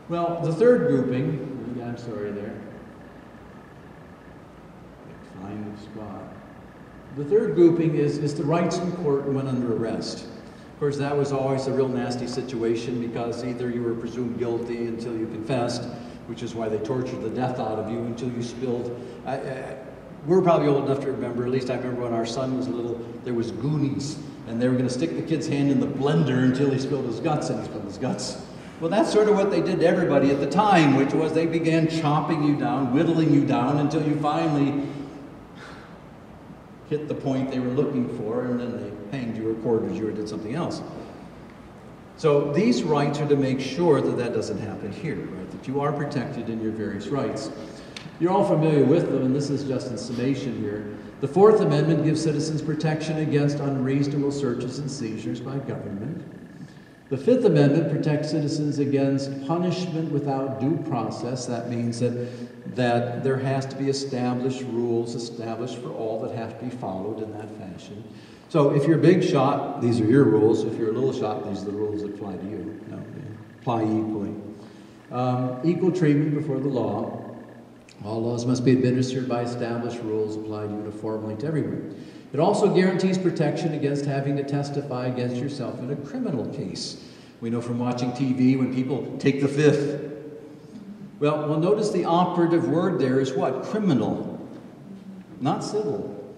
Well, the third grouping, I'm sorry there. Fine spot. The third grouping is the rights in court when under arrest. Of course, that was always a real nasty situation because either you were presumed guilty until you confessed, which is why they tortured the death out of you until you spilled. We're probably old enough to remember, at least I remember when our son was little, there was Goonies, and they were going to stick the kid's hand in the blender until he spilled his guts, and he spilled his guts. Well, that's sort of what they did to everybody at the time, which was they began chopping you down, whittling you down until you finally hit the point they were looking for, and then they hanged you or quartered you or did something else. So these rights are to make sure that that doesn't happen here, right? That you are protected in your various rights. You're all familiar with them, and this is just in summation here. The Fourth Amendment gives citizens protection against unreasonable searches and seizures by government. The Fifth Amendment protects citizens against punishment without due process. That means that there has to be established rules, established for all, that have to be followed in that fashion. So if you're a big shot, these are your rules. If you're a little shot, these are the rules that apply to you. No, they apply equally. Equal treatment before the law. All laws must be administered by established rules applied uniformly to everyone. It also guarantees protection against having to testify against yourself in a criminal case. We know from watching TV when people take the fifth. Well, notice the operative word there is what? Criminal, not civil.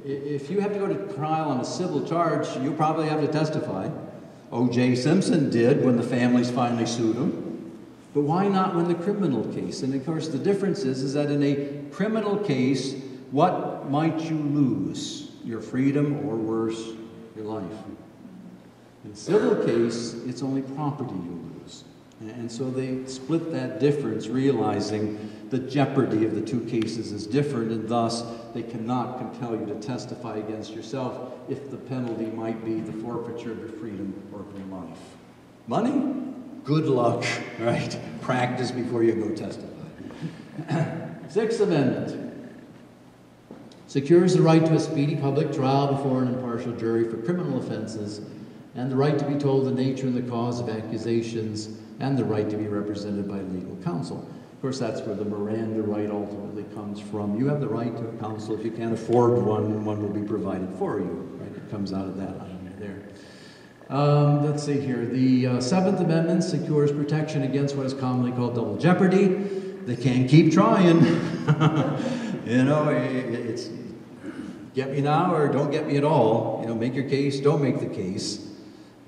If you have to go to trial on a civil charge, you probably have to testify. O.J. Simpson did when the families finally sued him. But why not when the criminal case? And of course the difference is that in a criminal case, what might you lose? Your freedom, or worse, your life. In a civil case, it's only property you lose. And so they split that difference, realizing the jeopardy of the two cases is different, and thus they cannot compel you to testify against yourself if the penalty might be the forfeiture of your freedom or of your life. Money? Good luck, right? Practice before you go testify. Sixth Amendment secures the right to a speedy public trial before an impartial jury for criminal offenses, and the right to be told the nature and the cause of accusations, and the right to be represented by legal counsel. Of course, that's where the Miranda right ultimately comes from. You have the right to a counsel. If you can't afford one, one will be provided for you. Right? It comes out of that idea there. Let's see here. The Seventh Amendment secures protection against what is commonly called double jeopardy. They can't keep trying. You know, it's get me now or don't get me at all. You know, make your case, don't make the case.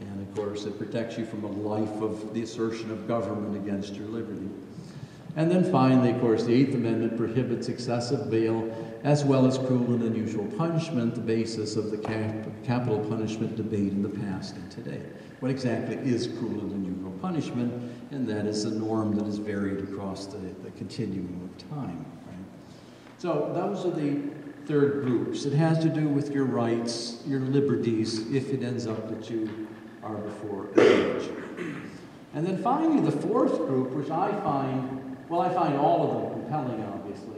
And of course, it protects you from a life of the assertion of government against your liberty. And then finally, of course, the Eighth Amendment prohibits excessive bail as well as cruel and unusual punishment, the basis of the capital punishment debate in the past and today. What exactly is cruel and unusual punishment? And that is a norm that is varied across the continuum of time. Right? So those are the third groups. It has to do with your rights, your liberties, if it ends up that you are before age. And then finally, the fourth group, which I find all of them compelling, obviously.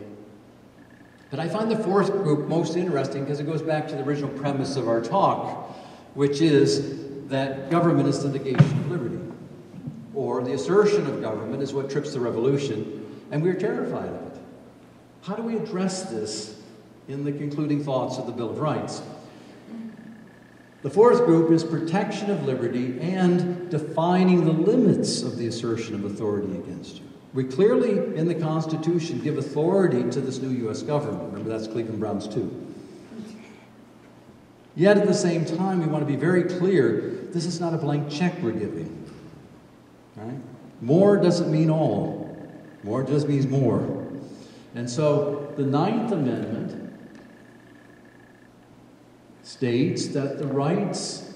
But I find the fourth group most interesting because it goes back to the original premise of our talk, which is that government is the negation of liberty. Or the assertion of government is what trips the revolution, and we're terrified of it. How do we address this in the concluding thoughts of the Bill of Rights? The fourth group is protection of liberty and defining the limits of the assertion of authority against you. We clearly, in the Constitution, give authority to this new U.S. government. Remember, that's Cleveland Browns too. Yet at the same time, we want to be very clear, this is not a blank check we're giving. Right? More doesn't mean all. More just means more. And so the Ninth Amendment states that the rights,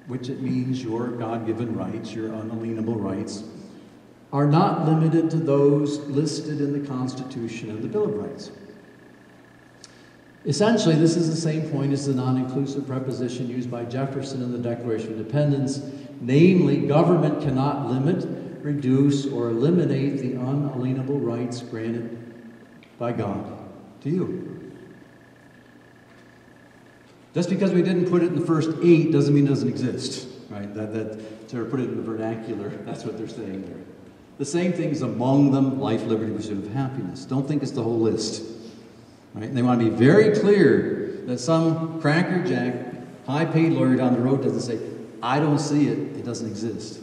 which it means your God-given rights, your unalienable rights, are not limited to those listed in the Constitution and the Bill of Rights. Essentially, this is the same point as the non-inclusive preposition used by Jefferson in the Declaration of Independence. Namely, government cannot limit, reduce, or eliminate the unalienable rights granted by God to you. Just because we didn't put it in the first 8 doesn't mean it doesn't exist. Right? That to put it in the vernacular, that's what they're saying there. The same things among them, life, liberty, pursuit of happiness. Don't think it's the whole list. Right? And they want to be very clear that some crackerjack, high-paid lawyer down the road doesn't say, I don't see it, it doesn't exist.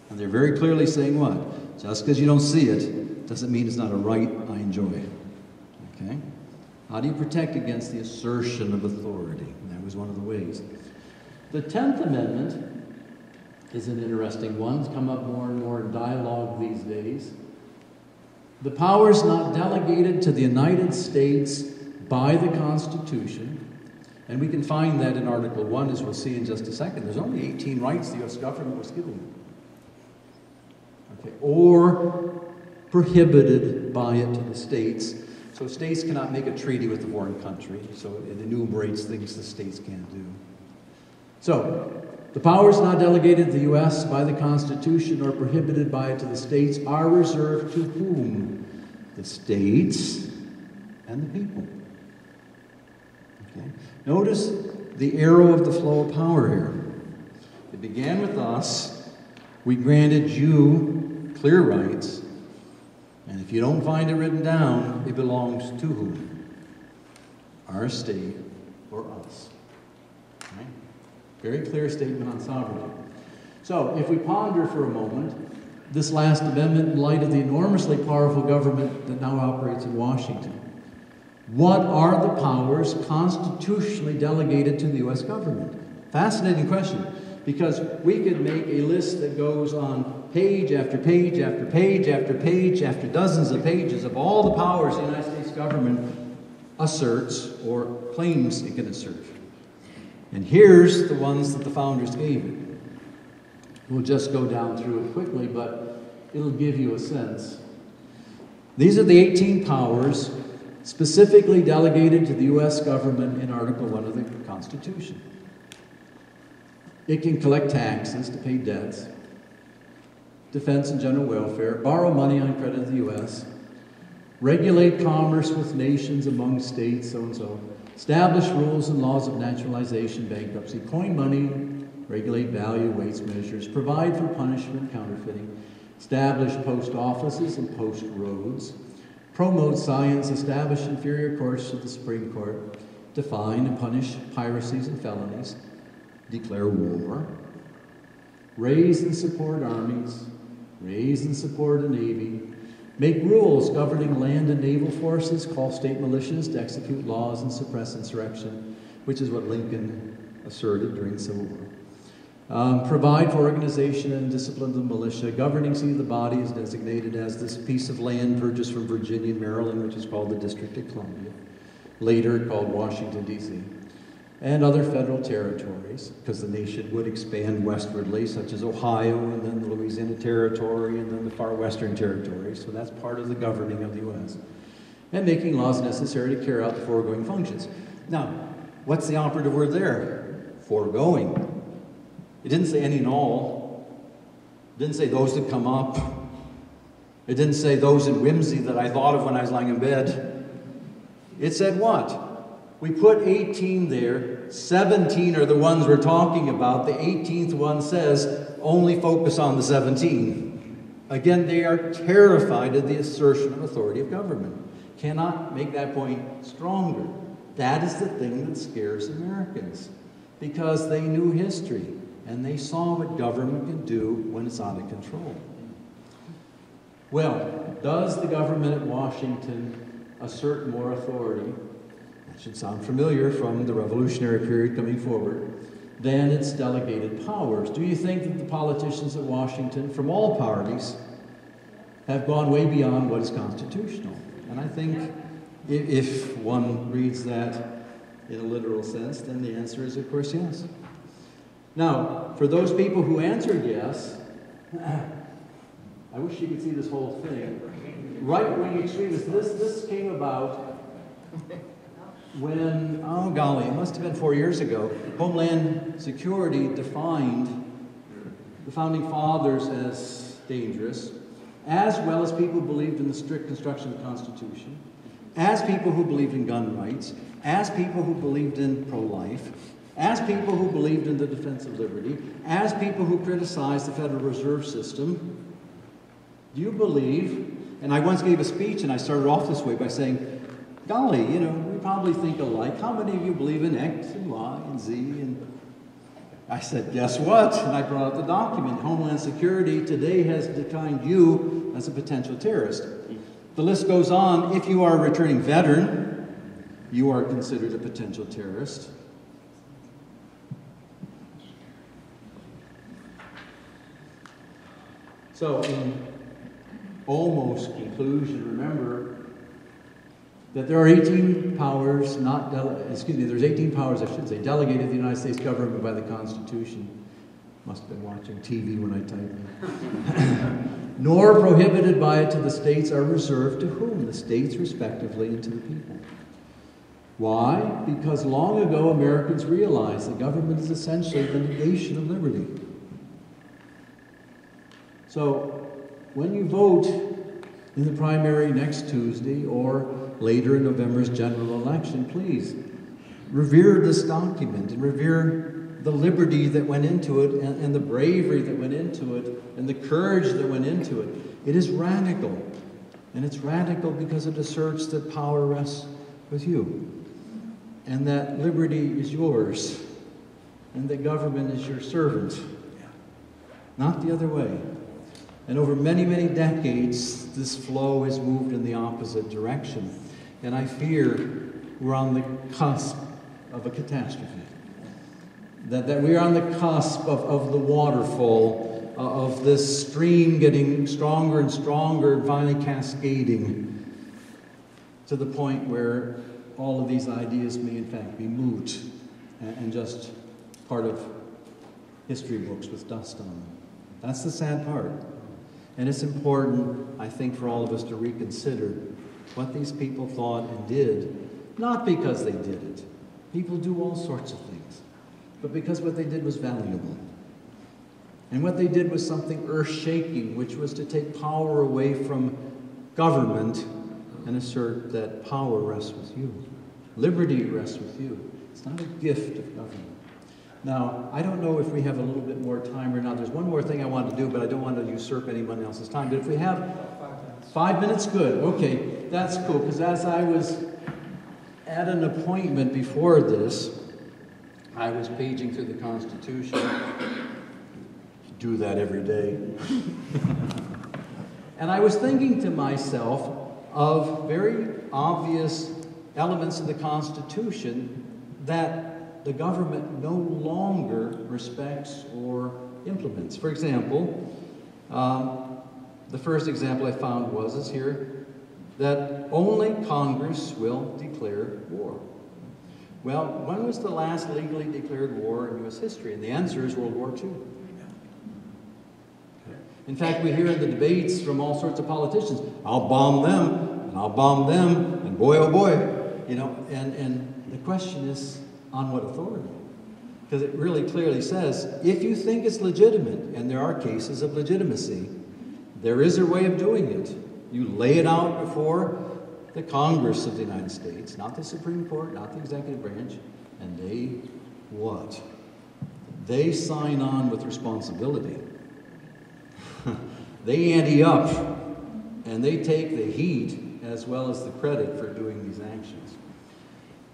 And they're very clearly saying what? Just because you don't see it doesn't mean it's not a right I enjoy. Okay? How do you protect against the assertion of authority? And that was one of the ways. The 10th Amendment is an interesting one. It's come up more and more in dialogue these days. The powers not delegated to the United States by the Constitution, and we can find that in Article 1, as we'll see in just a second. There's only 18 rights the U.S. government was giving them. Okay. Or prohibited by it to the states. So states cannot make a treaty with a foreign country, so it enumerates things the states can't do. So, The powers not delegated to the U.S. by the Constitution or prohibited by it to the states are reserved to whom? The states and the people. Okay. Notice the arrow of the flow of power here. It began with us. We granted you clear rights. And if you don't find it written down, it belongs to whom? Our state or us. Okay? Very clear statement on sovereignty. So, if we ponder for a moment this last amendment in light of the enormously powerful government that now operates in Washington, what are the powers constitutionally delegated to the U.S. government? Fascinating question, because we could make a list that goes on page after page after page after page after dozens of pages of all the powers the United States government asserts or claims it can assert. And here's the ones that the founders gave it. We'll just go down through it quickly, but it'll give you a sense. These are the 18 powers specifically delegated to the U.S. government in Article 1 of the Constitution. It can collect taxes to pay debts, defense and general welfare, borrow money on credit to the U.S., regulate commerce with nations among states, so-and-so, establish rules and laws of naturalization, bankruptcy, coin money, regulate value, weights, measures, provide for punishment, counterfeiting, establish post offices and post roads, promote science, establish inferior courts to the Supreme Court, define and punish piracies and felonies, declare war, raise and support armies, raise and support a navy, make rules governing land and naval forces, call state militias to execute laws and suppress insurrection, which is what Lincoln asserted during the Civil War. Provide for organization and discipline of the militia. Governing seat of the body is designated as this piece of land purchased from Virginia and Maryland, which is called the District of Columbia, later called Washington, D.C., and other federal territories, because the nation would expand westwardly, such as Ohio, and then the Louisiana Territory, and then the far western territories. So that's part of the governing of the U.S. And making laws necessary to carry out the foregoing functions. Now, what's the operative word there? Foregoing. It didn't say any and all. It didn't say those that come up. It didn't say those in whimsy that I thought of when I was lying in bed. It said what? We put 18 there. 17 are the ones we're talking about. The 18th one says only focus on the 17. Again, they are terrified of the assertion of authority of government. Cannot make that point stronger. That is the thing that scares Americans, because they knew history. And they saw what government can do when it's out of control. Well, does the government at Washington assert more authority? That should sound familiar from the Revolutionary period coming forward, than its delegated powers. Do you think that the politicians at Washington, from all parties, have gone way beyond what is constitutional? And I think if one reads that in a literal sense, then the answer is, of course, yes. Now, for those people who answered yes, I wish you could see this whole thing. Right-wing extremists, this came about when, oh golly, it must have been 4 years ago, Homeland Security defined the Founding Fathers as dangerous, as well as people who believed in the strict construction of the Constitution, as people who believed in gun rights, as people who believed in pro-life, as people who believed in the defense of liberty, as people who criticized the Federal Reserve System. Do you believe, and I once gave a speech and I started off this way by saying, golly, you know, we probably think alike. How many of you believe in X and Y and Z? And I said, guess what? And I brought up the document. Homeland Security today has defined you as a potential terrorist. The list goes on. If you are a returning veteran, you are considered a potential terrorist. So, in almost conclusion, remember that there are 18 powers there's 18 powers, I should say, delegated to the United States government by the Constitution. Must have been watching TV when I typed it. Nor prohibited by it to the states are reserved to whom? The states respectively and to the people. Why? Because long ago Americans realized the government is essentially the negation of liberty. So when you vote in the primary next Tuesday or later in November's general election, please revere this document and revere the liberty that went into it and the bravery that went into it and the courage that went into it. It is radical. And it's radical because it asserts that power rests with you and that liberty is yours and that government is your servant, not the other way. And over many, many decades, this flow has moved in the opposite direction. And I fear we're on the cusp of a catastrophe. That we are on the cusp of the waterfall, of this stream getting stronger and stronger and finally cascading to the point where all of these ideas may in fact be moot and just part of history books with dust on them. That's the sad part. And it's important, I think, for all of us to reconsider what these people thought and did, not because they did it. People do all sorts of things, but because what they did was valuable. And what they did was something earth-shaking, which was to take power away from government and assert that power rests with you. Liberty rests with you. It's not a gift of government. Now, I don't know if we have a little bit more time or not. There's one more thing I want to do, but I don't want to usurp anyone else's time. But if we have 5 minutes, good. Okay, that's cool. Because as I was at an appointment before this, I was paging through the Constitution. Do that every day. And I was thinking to myself of very obvious elements of the Constitution that the government no longer respects or implements. For example, the first example I found is here, that only Congress will declare war. Well, when was the last legally declared war in U.S. history? And the answer is World War II. In fact, we hear in the debates from all sorts of politicians, I'll bomb them, and I'll bomb them, and boy, oh boy. You know, and the question is, on what authority? Because it really clearly says, if you think it's legitimate, and there are cases of legitimacy, there is a way of doing it. You lay it out before the Congress of the United States, not the Supreme Court, not the executive branch, and they what? They sign on with responsibility. They ante up, and they take the heat as well as the credit for doing these actions.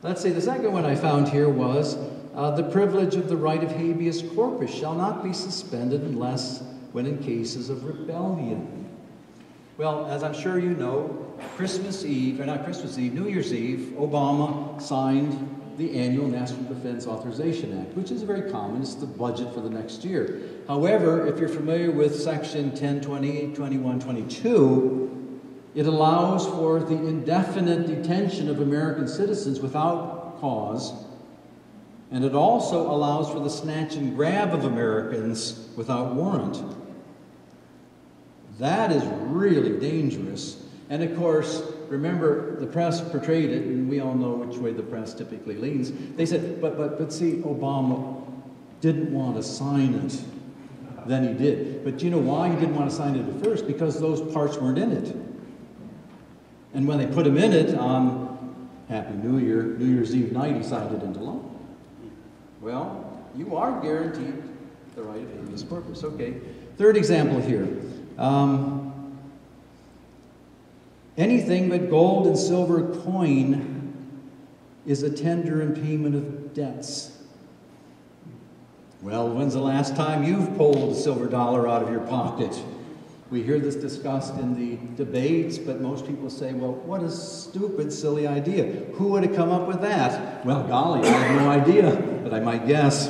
Let's see, the second one I found here was the privilege of the right of habeas corpus shall not be suspended unless when in cases of rebellion. Well, as I'm sure you know, New Year's Eve, Obama signed the annual National Defense Authorization Act, which is very common. It's the budget for the next year. However, if you're familiar with Section 1028, 21, 22, it allows for the indefinite detention of American citizens without cause, and it also allows for the snatch and grab of Americans without warrant. That is really dangerous. And of course, remember, the press portrayed it, and we all know which way the press typically leans. They said, but see, Obama didn't want to sign it. Then he did. But you know why he didn't want to sign it at first? Because those parts weren't in it. And when they put him in it on Happy New Year, New Year's Eve night, he signed it into law. Well, you are guaranteed the right of habeas corpus. Okay. Third example here. Anything but gold and silver coin is a tender in payment of debts. Well, when's the last time you've pulled a silver dollar out of your pocket? We hear this discussed in the debates, but most people say, well, what a stupid, silly idea. Who would have come up with that? Well, golly, I have no idea, but I might guess.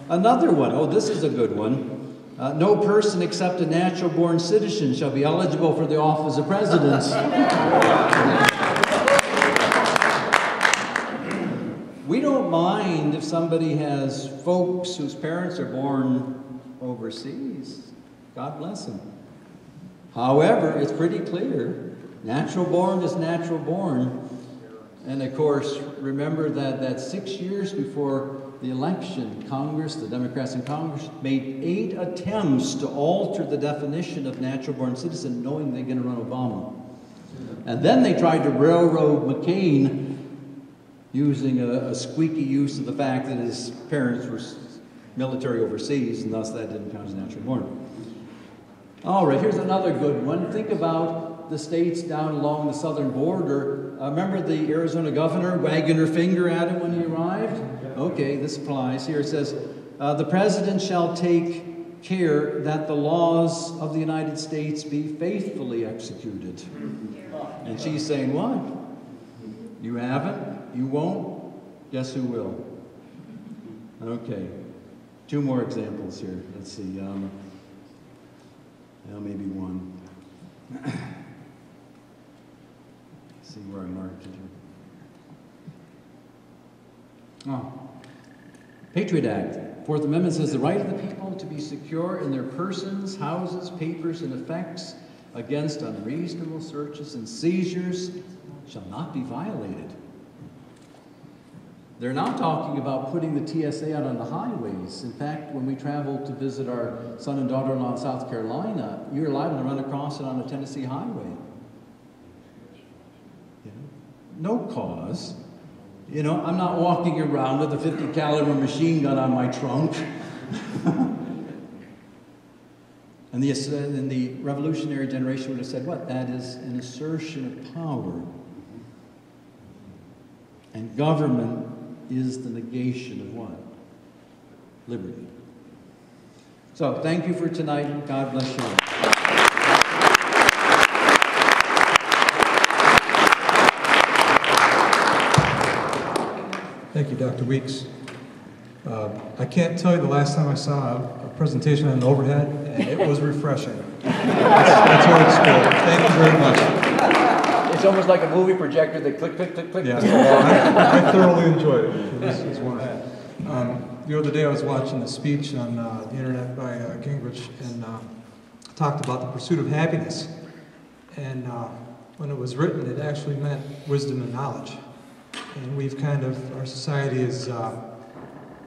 Another one, oh, this is a good one. No person except a natural-born citizen shall be eligible for the office of president. We don't mind if somebody has folks whose parents are born overseas. God bless them. However, it's pretty clear, natural born is natural born. And of course, remember that 6 years before the election, Congress, the Democrats in Congress, made 8 attempts to alter the definition of natural-born citizen, knowing they're going to run Obama. And then they tried to railroad McCain using a squeaky use of the fact that his parents were military overseas, and thus that didn't count as natural-born. All right, here's another good one. Think about the states down along the southern border. Remember the Arizona governor wagging her finger at him when he arrived? Okay, this applies. Here it says, the president shall take care that the laws of the United States be faithfully executed. And she's saying, what? You haven't? You won't? Guess who will? Okay. 2 more examples here. Let's see. Maybe one. See where I marked it here. Oh. Patriot Act. Fourth Amendment says the right of the people to be secure in their persons, houses, papers, and effects against unreasonable searches and seizures shall not be violated. They're now talking about putting the TSA out on the highways. In fact, when we traveled to visit our son and daughter-in-law in South Carolina, you're liable to run across it on a Tennessee highway. No cause. You know, I'm not walking around with a 50 caliber machine gun on my trunk. And the revolutionary generation would have said, what? That is an assertion of power. And government is the negation of what? Liberty. So, thank you for tonight. God bless you. Thank you, Dr. Weeks. I can't tell you the last time I saw a presentation on overhead, and it was refreshing. That's old school. Thank you very much. It's almost like a movie projector that click, click, click, click. Yeah, I thoroughly enjoyed it. This is wonderful. The other day I was watching a speech on the internet by Gingrich, and talked about the pursuit of happiness. And when it was written, it actually meant wisdom and knowledge. And we've kind of, our society is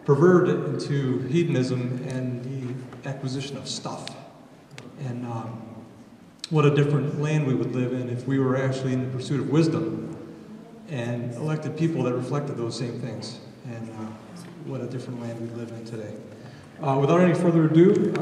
perverted into hedonism and the acquisition of stuff. And what a different land we would live in if we were actually in the pursuit of wisdom and elected people that reflected those same things. And what a different land we live in today. Without any further ado,